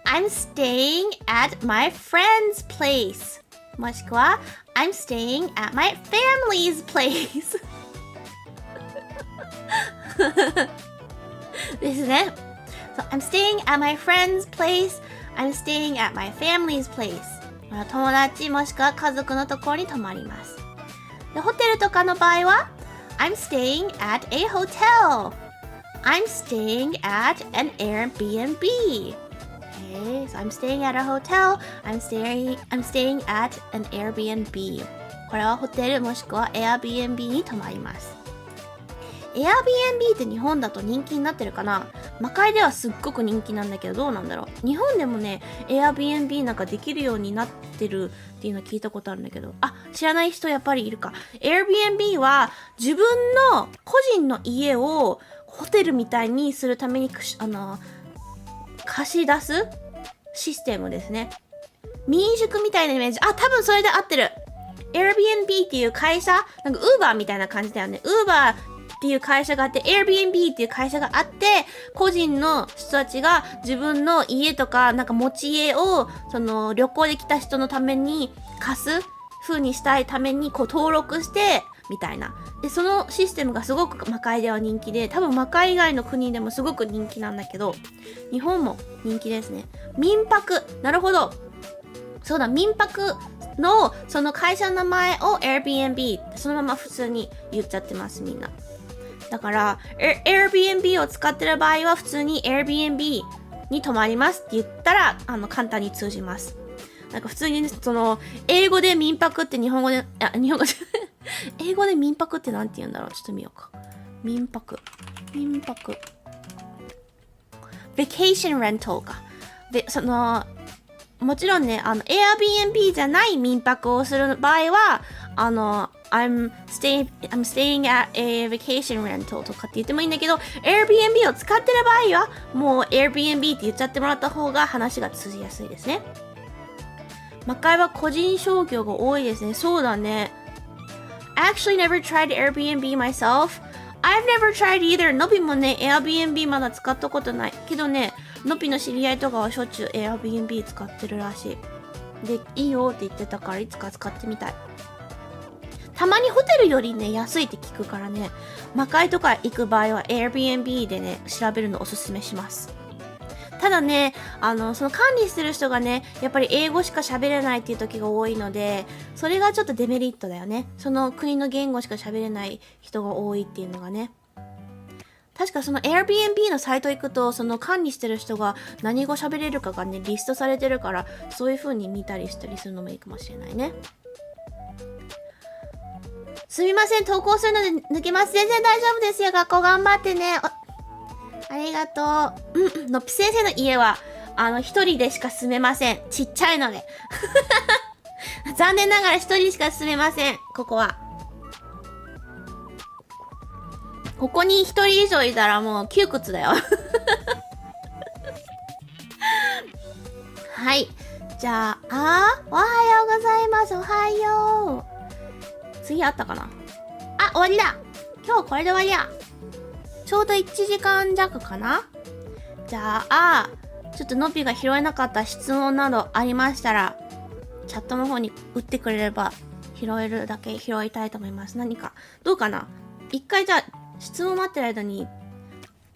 I'm staying at my friend's place. もしくは I'm staying at my family's place. ですね。So, I'm staying at my friend's place. I'm staying at my family's place. 友達もしくは家族のところに泊まります。で、ホテルとかの場合は I'm staying at a hotel. I'm staying at an Airbnb. Okay, so I'm staying at a hotel. I'm staying at an Airbnb. これはホテルもしくは Airbnb に泊まります。Airbnb って日本だと人気になってるかな？魔界ではすっごく人気なんだけどどうなんだろう。日本でもね Airbnb なんかできるようになってるっていうの聞いたことあるんだけど、知らない人やっぱりいるか。Airbnb は自分の個人の家をホテルみたいにするために貸し出すシステムですね。民宿みたいなイメージ。多分それで合ってる。Airbnb っていう会社、なんか Uber みたいな感じだよね。Uberっていう会社があって Airbnb っていう会社があって、個人の人たちが自分の家とかなんか持ち家をその旅行で来た人のために貸す風にしたいためにこう登録してみたいな。でそのシステムがすごく魔界では人気で、多分魔界以外の国でもすごく人気なんだけど、日本も人気ですね。民泊、なるほど。そうだ、民泊のその会社の名前を Airbnb そのまま普通に言っちゃってますみんな。だから Airbnb を使ってる場合は普通に Airbnb に泊まりますって言ったら簡単に通じます。なんか普通に、ね、その英語で民泊って日本語で英語で民泊ってなんて言うんだろう。ちょっと見ようか。民泊 Vacation rental か。でそのもちろんねAirbnb じゃない民泊をする場合はI'm staying at a vacation rental とかって言ってもいいんだけど、 Airbnb を使ってる場合はもう Airbnb って言っちゃってもらった方が話が通じやすいですね。魔界は個人商業が多いですね。そうだね。Actually never tried Airbnb myself. I've never tried either. のびもね Airbnb まだ使ったことないけどね、のびの知り合いとかはしょっちゅう Airbnb 使ってるらしい。でいいよって言ってたからいつか使ってみたい。たまにホテルよりね安いって聞くからね、魔界とか行く場合は Airbnb でね調べるのおすすめします。ただね、その管理してる人がね、やっぱり英語しか喋れないっていう時が多いので、それがちょっとデメリットだよね。その国の言語しか喋れない人が多いっていうのがね。確かその Airbnb のサイト行くと、その管理してる人が何語喋れるかがね、リストされてるから、そういう風に見たりしたりするのもいいかもしれないね。すみません、投稿するので抜けます。全然大丈夫ですよ。学校頑張ってね。ありがとう。のっぴ先生の家は、一人でしか住めません。ちっちゃいので。残念ながら一人しか住めません。ここは。ここに一人以上いたらもう窮屈だよ。はい。じゃあ、おはようございます。おはよう。次あったかな？あ、終わりだ。今日これで終わりや。ちょうど1時間弱かな？じゃあ、ちょっとのっぴが拾えなかった質問などありましたら、チャットの方に打ってくれれば、拾えるだけ拾いたいと思います。何か、どうかな？一回じゃあ、質問待ってる間に、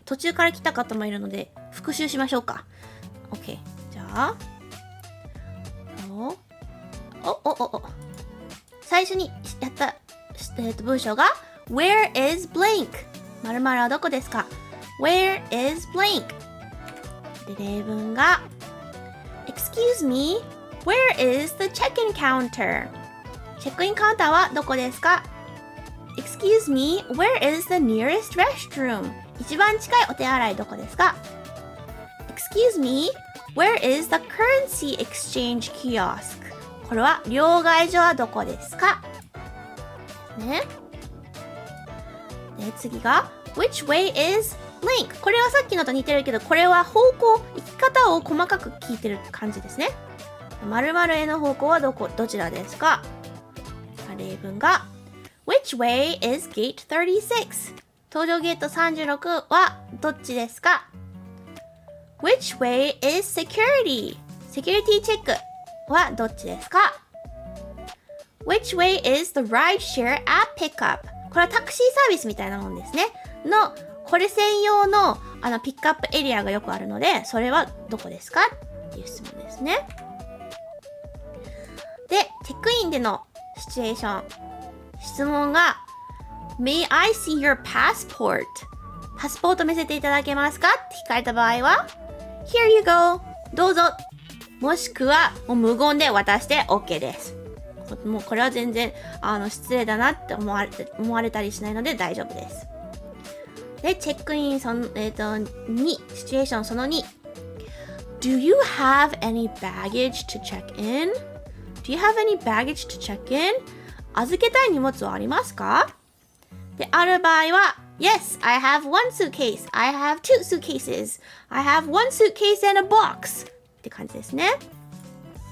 途中から来た方もいるので、復習しましょうか。OK。じゃあ、最初にやった、文章が、Where is blank? 〇〇はどこですか？ Where is blank? で、例文が Excuse me, where is the check-in counter? チェックインカウンターはどこですか？ Excuse me, where is the nearest restroom? 一番近いお手洗いどこですか？ Excuse me, where is the currency exchange kiosk? これは両替所はどこですか？ね。で、次が Which way is blank? これはさっきのと似てるけど、これは方向、生き方を細かく聞いてる感じですね。〇〇への方向はどちらですか？例文が Which way is gate 36? 搭乗ゲート36はどっちですか？ Which way is security? セキュリティチェックはどっちですか？ Which way is the rideshare app pickup? これはタクシーサービスみたいなもんですね。これ専用のピックアップエリアがよくあるので、それはどこですかっていう質問ですね。で、チェックインでのシチュエーション。質問が May I see your passport? パスポート見せていただけますかって聞かれた場合は Here you go! どうぞ。もしくはもう無言で渡して OK です。もうこれは全然失礼だなって思われたりしないので大丈夫です。で、チェックイン2、シチュエーションその2。Do you have any baggage to check in? Do you have any baggage to check in? 預けたい荷物はありますか？で、ある場合は Yes, I have one suitcase. I have two suitcases. I have one suitcase and a box. って感じですね。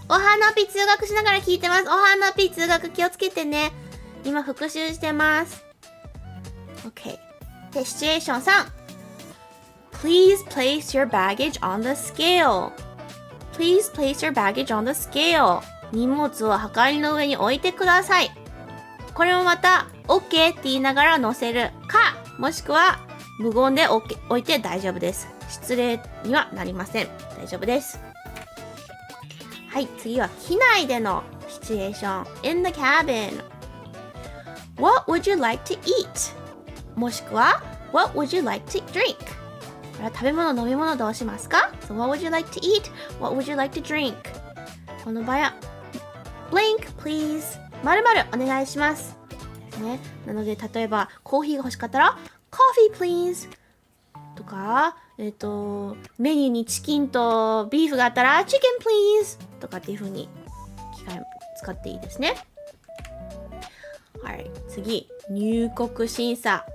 おはなぴ通学しながら聞いてます。おはなぴ通学気をつけてね。今復習してます。OK。で、シチュエーション3。Please place your baggage on the scale. Please place your baggage on the scale. 荷物をはかりの上に置いてください。これもまた OK って言いながら乗せるか、もしくは無言で置いて大丈夫です。失礼にはなりません。大丈夫です。はい、次は機内でのシチュエーション。In the cabin. What would you like to eat? もしくは What would you like to drink? これは食べ物、飲み物どうしますか？ So what would you like to eat? What would you like to drink? この場合は Blank please 〇〇お願いしますですね。なので例えばコーヒーが欲しかったら Coffee please とかメニューにチキンとビーフがあったら Chicken please とかっていう風に使っていいですね。はい、次入国審査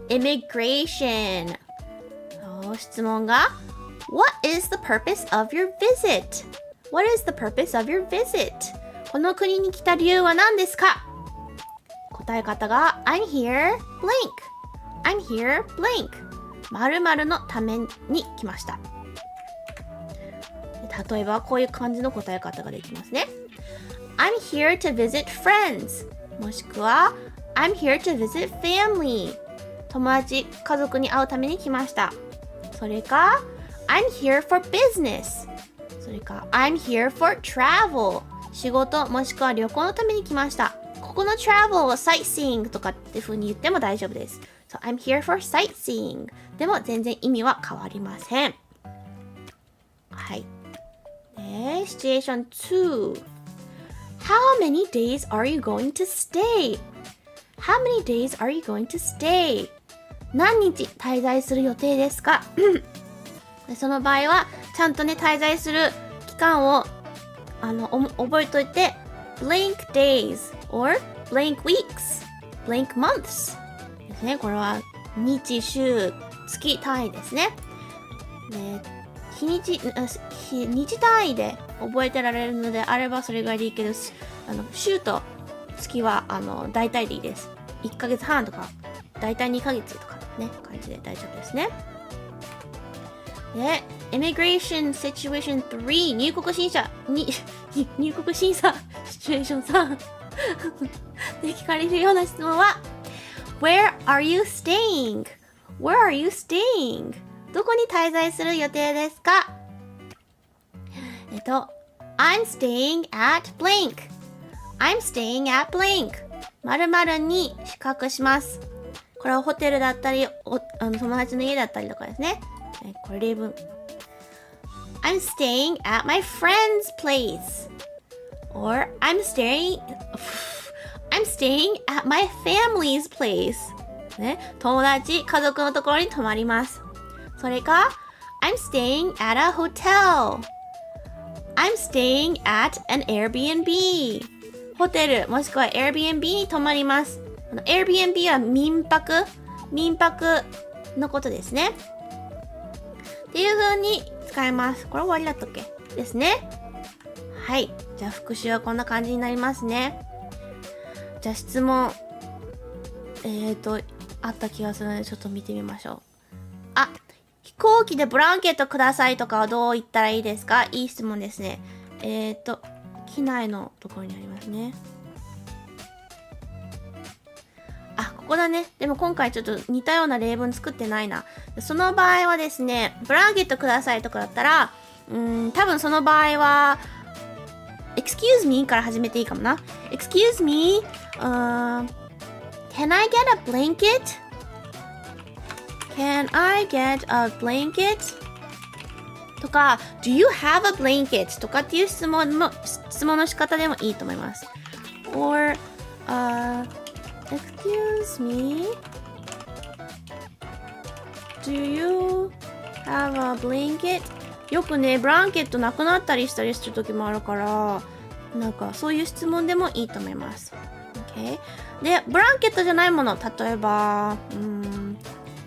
Immigration。質問が What is the purpose of your visit? What is the purpose of your visit? この国に来た理由は何ですか？答え方が I'm here blank I'm here blank 〇〇のために来ました。例えばこういう感じの答え方ができますね。I'm here to visit friends もしくは I'm here to visit family 友達、家族に会うために来ました。それか I'm I'm here for business。それか I'm here for travel。仕事もしくは旅行のために来ました。ここの travel を sightseeing とかって風に言っても大丈夫です。So I'm here for sightseeing。でも全然意味は変わりません。はい。シチュエーション2。How many days are you going to stay? How many days are you going to stay? 何日滞在する予定ですか？その場合はちゃんとね滞在する期間を覚えといて blank days or blank weeks blank months ですね。これは日週月単位ですね。で日単位で覚えてられるのであればそれぐらいでいいけど、週と月は大体でいいです。1ヶ月半とか大体2ヶ月とかね感じで大丈夫ですね。で Immigration Situation 3入国審査入国審査シチュエーション3で聞かれるような質問は Where are you staying? Where are you staying? どこに滞在する予定ですか？I'm staying at blank I'm staying at blank 〇〇に比較します。これはホテルだったり友達の家だったりとかですね。これ例文 I'm staying at my friend's place or I'm staying at my family's place ね、友達家族のところに泊まります。それか I'm staying at a hotel I'm staying at an Airbnb ホテルもしくは Airbnb に泊まります。Airbnb は民泊のことですねっていう風に使えます。これ終わりだったっけですね。はい。じゃあ復習はこんな感じになりますね。じゃあ質問あった気がするのでちょっと見てみましょう。飛行機でブランケットくださいとかはどう言ったらいいですか？いい質問ですね。機内のところにありますね。ここだね。でも今回ちょっと似たような例文作ってないな。その場合はですね、ブランケットくださいとかだったら、多分その場合は、excuse me から始めていいかもな。excuse me, can I get a blanket? Can I get a blanket? とか、do you have a blanket? とかっていう質問の仕方でもいいと思います。or, excuse me, do you have a blanket? よくね、ブランケットなくなったりしたりする時もあるから、なんかそういう質問でもいいと思います。Okay? で、ブランケットじゃないもの、例えば、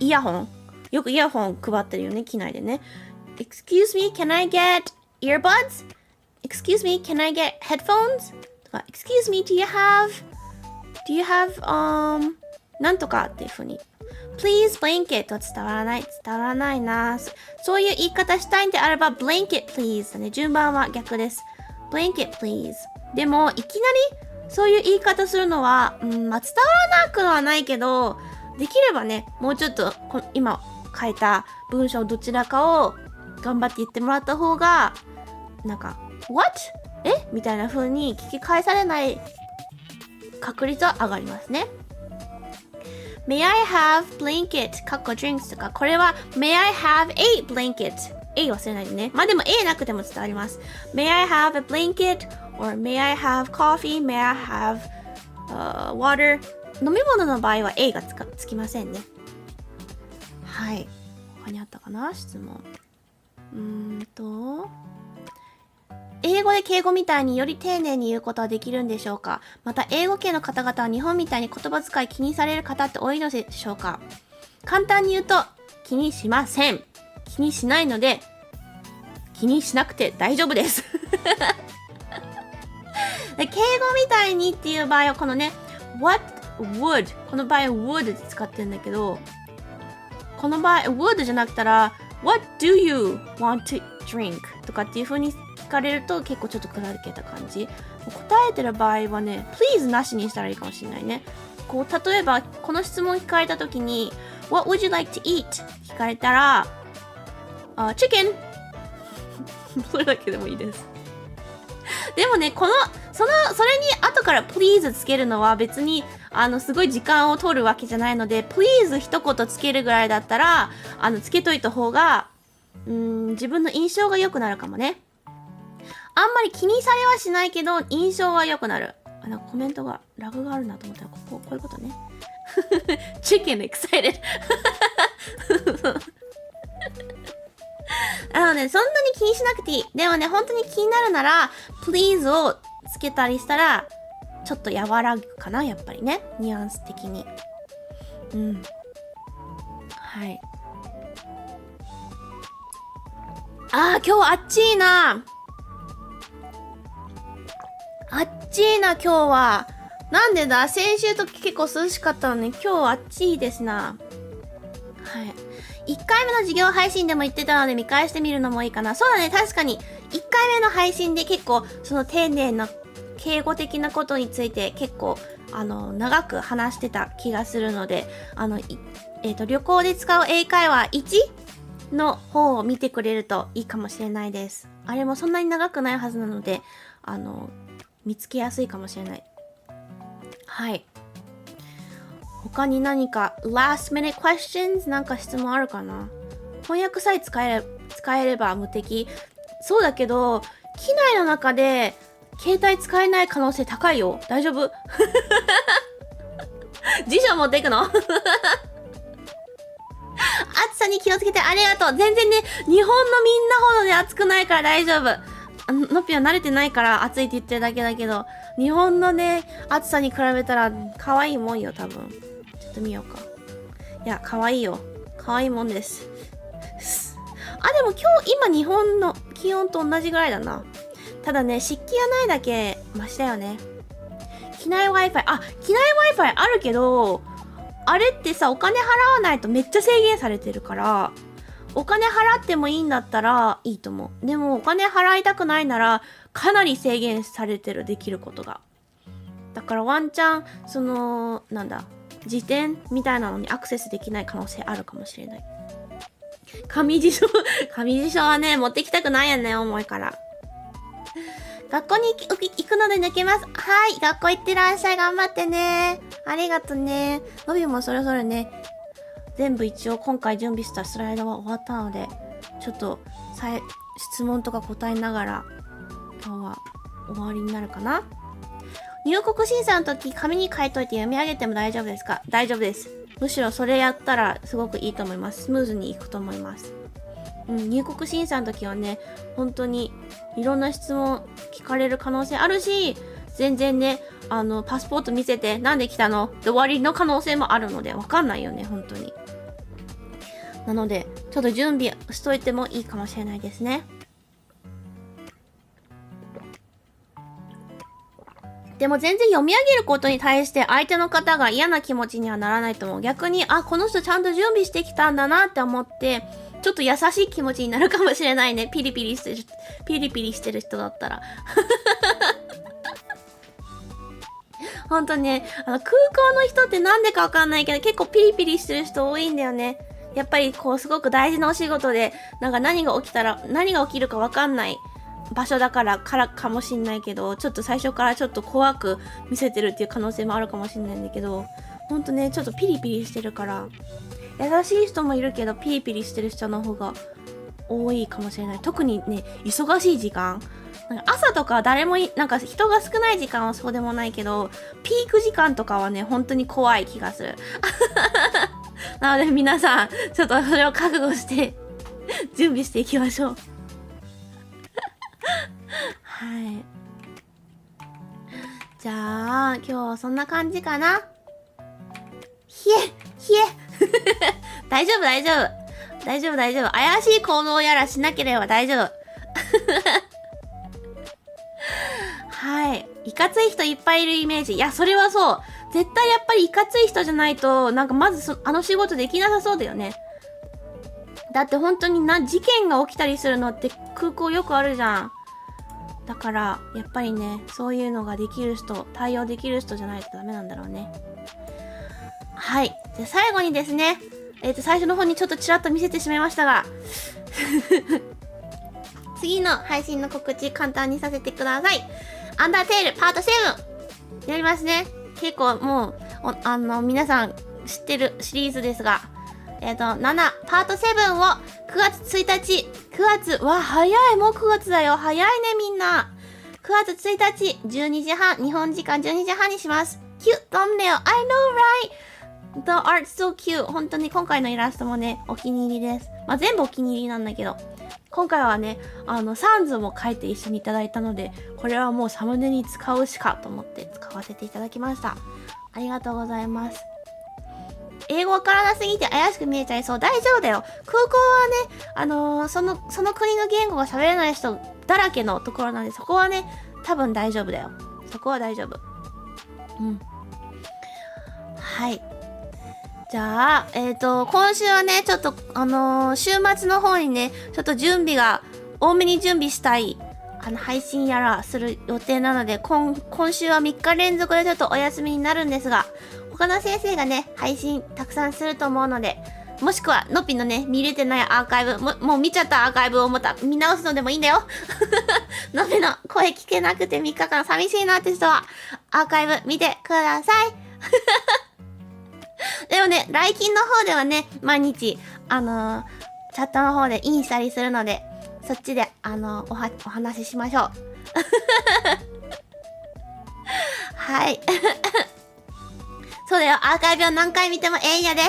イヤホン。よくイヤホン配ってるよね、機内でね。Excuse me, can I get earbuds? Excuse me, can I get headphones? とか、Excuse me, do you have なんとかっていう風に Please blanket は伝わらないな。そういう言い方したいんであれば blanket please だね。順番は逆です。blanket please でもいきなりそういう言い方するのは、伝わらなくはないけど、できればね、もうちょっと今書いた文章どちらかを頑張って言ってもらった方がなんか What? みたいな風に聞き返されない確率は上がりますね。May I have blanket? かっこ drinks とか、これは May I have a blanket? A 忘れないでね。まあでも A なくても伝わります。May I have a blanket? Or may I have coffee? May I have water? 飲み物の場合は A がつきませんね。はい。他にあったかな質問。英語で敬語みたいにより丁寧に言うことはできるんでしょうか？また英語圏の方々は日本みたいに言葉遣い気にされる方って多いのでしょうか？簡単に言うと気にしません。気にしないので気にしなくて大丈夫ですで敬語みたいにっていう場合はこのね What would この場合は would で使ってるんだけど、この場合 would じゃなくたら What do you want to drink? とかっていう風に聞かれると結構ちょっと砕けた感じ。答えてる場合はね please なしにしたらいいかもしれないね。こう例えばこの質問聞かれた時に What would you like to eat? 聞かれたらチキンそれだけでもいいです。でもね、それに後から please つけるのは別に、すごい時間を取るわけじゃないので、please 一言つけるぐらいだったら、つけといた方が、自分の印象が良くなるかもね。あんまり気にされはしないけど、印象は良くなる。コメントが、ラグがあるなと思ったら、こういうことね。Chicken excited そんなに気にしなくていい。でもね、本当に気になるなら、please をつけたりしたら、ちょっと和らぐかな、やっぱりね。ニュアンス的に。はい。今日あっちいな。あっちいな、今日は。なんでだ、先週と結構涼しかったのに、今日あっちいですな。はい。1回目の授業配信でも言ってたので見返してみるのもいいかな。そうだね、確かに。1回目の配信で結構、その丁寧な敬語的なことについて結構、長く話してた気がするので、旅行で使う英会話1の方を見てくれるといいかもしれないです。あれもそんなに長くないはずなので、見つけやすいかもしれない。はい。他に何か last minute questions なんか質問あるかな。翻訳さえ使えれば無敵。そうだけど、機内の中で携帯使えない可能性高いよ。大丈夫辞書持っていくの暑さに気をつけてありがとう。全然ね、日本のみんなほどで暑くないから大丈夫。のっぴは慣れてないから暑いって言ってるだけだけど、日本のね、暑さに比べたら可愛いもんよ、多分。ちょっと見ようか。いや、可愛いよ。可愛いもんです。でも今日本の気温と同じぐらいだな。ただね、湿気がないだけマシだよね。機内 Wi-Fi。機内 Wi-Fi あるけど、あれってさ、お金払わないとめっちゃ制限されてるから、お金払ってもいいんだったらいいと思う。でもお金払いたくないならかなり制限されてる、できることが。だからワンチャン、辞典みたいなのにアクセスできない可能性あるかもしれない。紙辞書はね、持ってきたくないよね、重いから。学校に行くので抜けます。はい、学校行ってらっしゃい、頑張ってね。ありがとね。のびもそれぞれね、全部一応今回準備したスライドは終わったので、ちょっと質問とか答えながら今日は終わりになるかな。入国審査の時紙に書いといて読み上げても大丈夫ですか？大丈夫です。むしろそれやったらすごくいいと思います。スムーズにいくと思います。入国審査の時はね、本当にいろんな質問聞かれる可能性あるし、全然ね、パスポート見せてなんで来たので終わりの可能性もあるので、わかんないよね、本当に。なので、ちょっと準備しといてもいいかもしれないですね。でも全然読み上げることに対して相手の方が嫌な気持ちにはならないと思う。逆に、この人ちゃんと準備してきたんだなって思って、ちょっと優しい気持ちになるかもしれないね。ピリピリしてる人だったら。ほんとね、空港の人ってなんでかわかんないけど、結構ピリピリしてる人多いんだよね。やっぱりすごく大事なお仕事で、何が起きるかわかんない場所だからかもしんないけど、ちょっと最初からちょっと怖く見せてるっていう可能性もあるかもしんないんだけど、ほんとね、ちょっとピリピリしてるから、優しい人もいるけど、ピリピリしてる人の方が多いかもしれない。特にね、忙しい時間。朝とか誰も人が少ない時間はそうでもないけど、ピーク時間とかはね、本当に怖い気がする。なので皆さん、ちょっとそれを覚悟して、準備していきましょう。はい。じゃあ、今日はそんな感じかな。冷え。大丈夫。怪しい行動やらしなければ大丈夫。はい。いかつい人いっぱいいるイメージ。いや、それはそう。絶対やっぱりいかつい人じゃないと、まず仕事できなさそうだよね。だって本当に事件が起きたりするのって空港よくあるじゃん。だから、やっぱりね、そういうのができる人、対応できる人じゃないとダメなんだろうね。はい。じゃあ最後にですね、最初の方にちょっとちらっと見せてしまいましたが、次の配信の告知簡単にさせてください。アンダーテールパート7やりますね。結構もう、皆さん知ってるシリーズですが、7、パート7を9月1日、早い、もう9月だよ。早いね、みんな。9月1日、12時半、日本時間12時半にします。Cute thumbnail, I know, right? The art's so cute. 本当に今回のイラストもね、お気に入りです。まあ、全部お気に入りなんだけど。今回はね、サンズも書いて一緒にいただいたので、これはもうサムネに使うしかと思って使わせていただきました。ありがとうございます。英語わからなすぎて怪しく見えちゃいそう。大丈夫だよ。空港はね、その国の言語が喋れない人だらけのところなんで、そこはね、多分大丈夫だよ。そこは大丈夫。うん。はい。じゃあ、今週はね、ちょっと、週末の方にね、ちょっと多めに準備したい、配信やらする予定なので、今週は3日連続でちょっとお休みになるんですが、他の先生がね、配信たくさんすると思うので、もしくは、のっぴのね、見れてないアーカイブ、もう見ちゃったアーカイブを見直すのでもいいんだよ。のっぴの声聞けなくて3日間寂しいなって人は、アーカイブ見てください。でもね、来勤の方ではね、毎日、チャットの方でインしたりするので、そっちで、お話ししましょう。はい。そうだよ、アーカイブを何回見てもええんやで。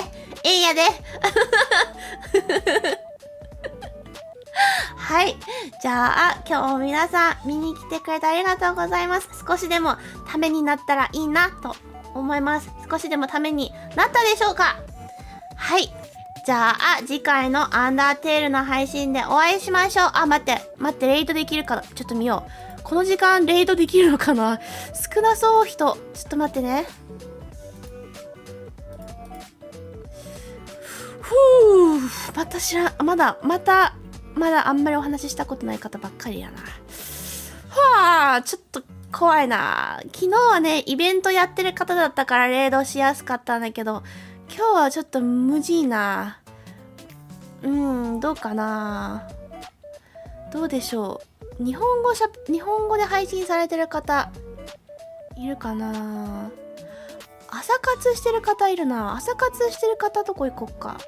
はい。じゃあ、今日も皆さん見に来てくれてありがとうございます。少しでもためになったらいいなと思います。少しでもためになったでしょうか？はい。じゃあ、次回のアンダーテールの配信でお会いしましょう。待って、レイドできるかな？ちょっと見よう。この時間レイドできるのかな？少なそう、人。ちょっと待ってね。まだあんまりお話ししたことない方ばっかりやな。ちょっと怖いな。昨日はね、イベントやってる方だったからレイドしやすかったんだけど、今日はちょっと無事な。どうかな。どうでしょう。日本語で配信されてる方、いるかな。朝活してる方いるな。朝活してる方どこ行こっか。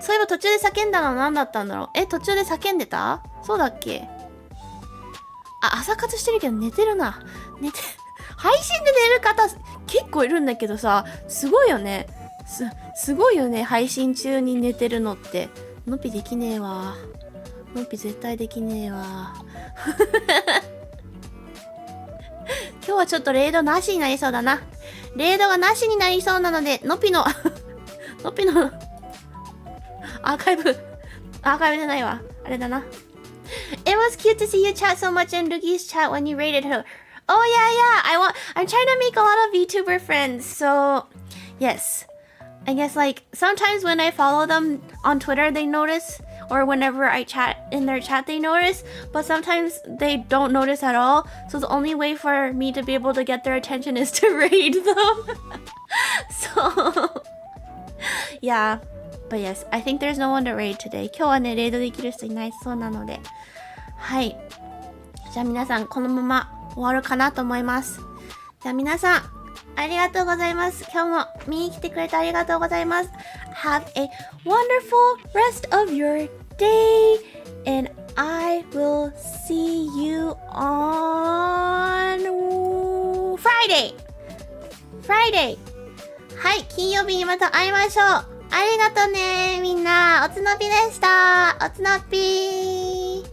そういえば途中で叫んだのは何だったんだろう。途中で叫んでた？そうだっけ？朝活してるけど寝てるな。配信で寝る方結構いるんだけどさ、すごいよね。すごいよね。配信中に寝てるのって。のっぴできねえわ。のっぴ絶対できねえわ。今日はちょっとレイドなしになりそうだな。レイドがなしになりそうなので、のっぴのアーカイブじゃないわ。あれだな。It was cute to see you chat so much in Lugi's chat when you rated her. Oh yeah. I'm trying to make a lot of VTuber friends. So, yes. I guess like sometimes when I follow them on Twitter, they notice, or whenever I chat in their chat, they notice, but sometimes they don't notice at all. So the only way for me to be able to get their attention is to raid them. So, yeah. But yes, I think there's no one to raid today. 今日はね、レイドできる人いないそうなので。はい。じゃあ皆さん、このまま終わるかなと思います。じゃあ皆さん、ありがとうございます。今日も見に来てくれてありがとうございます。Have a wonderful rest of your day, and I will see you on Friday! はい、金曜日にまた会いましょう。ありがとねみんな。おつのぴでした。おつのぴー。